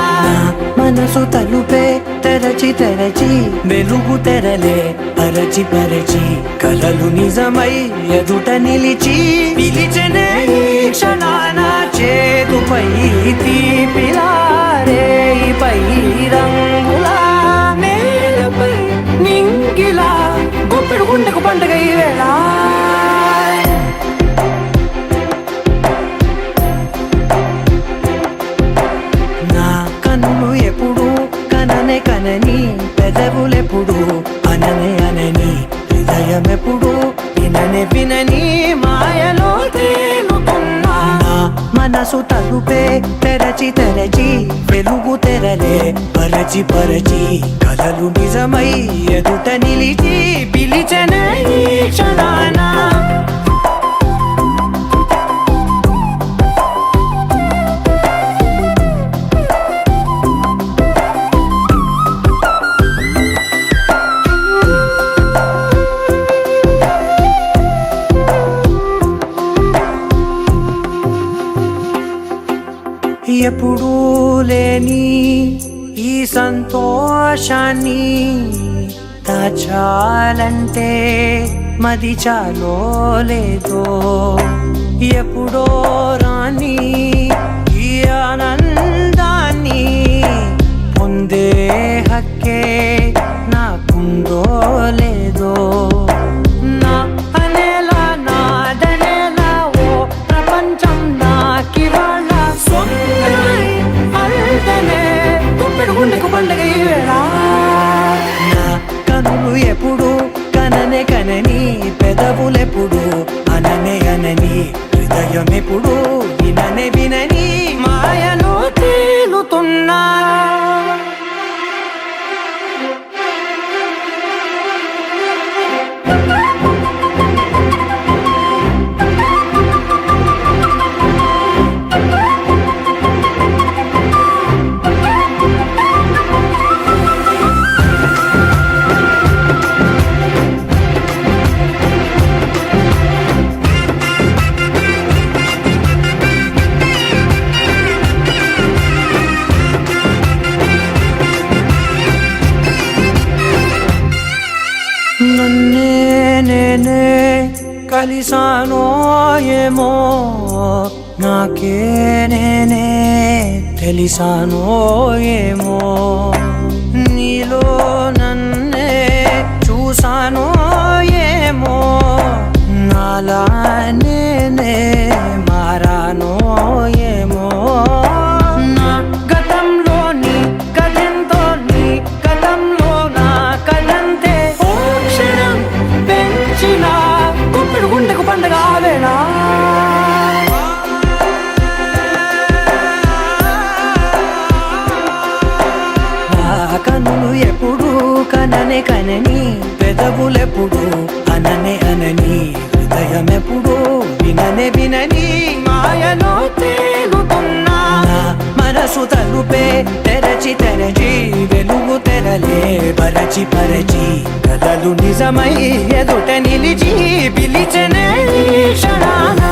మనసు తలుపే తెరచి తెరచి వెలుగు తెరలే పరచి పరచి కలలు నిజమై ఎదుట నిలిచి పిలిచెనే ఈ క్షణాన చేతుపై తీపిలారే పై రంగులా నేలపై నింగిలా గుప్పెడు గుండెకు పండుగ ఈ వేళ నా కన్నులు ఎప్పుడు కననే కనని పెదవులెప్పుడు అననే అనని హృదయం ఎప్పుడు విననే వినని మాయలో తేలుతున్నా నా మనసు తలుపే తెరచి తెరచి వెలుగు తెరలే పరచి పరచి కలలు నిజమై ఎదుట నిలిచి పిలిచెనే ఈ క్షణాన ఎప్పుడూ లేని ఈ సంతోషాన్ని దాచాలంటే మది చాలో లేదో ఎప్పుడో రాని ఈ ఆనందాన్ని పొందే హక్కే నాకుందో లేదో నా అనేలా నాదనేలా ఓ ప్రపంచం నాకివాళ గుండెకు పండుగ ఈ వేళ నా కనులు ఎప్పుడు కననే కనని పెదవులెప్పుడు అననే అనని హృదయం ఎప్పుడు విననే వినని మాయలో తేలుతున్నా నన్నే నేనే కలిసానో ఏమో నాకే నేనే తెలిసానో ఏమో నీలో నన్నే చూసానో ఏమో నాలా నేనే మారానో ఏమో నా గతంలోని కథంతో నీ గతంలో నా కథంతే ఓ క్షణం పెంచిన గుప్పెడు గుండెకు పండుగ వేళ కన్నులు ఎప్పుడు కననే కనని పెదవులెప్పుడు అననే అనని హృదయం ఎప్పుడు విననే వినని మాయలో తేలుతున్నా మనసు తలుపే తెరచి తెరచి వెలుగు తెరలే పరచి పరచి కలలు నిజమై ఎదుట నిలిచి పిలిచెనే క్షణాన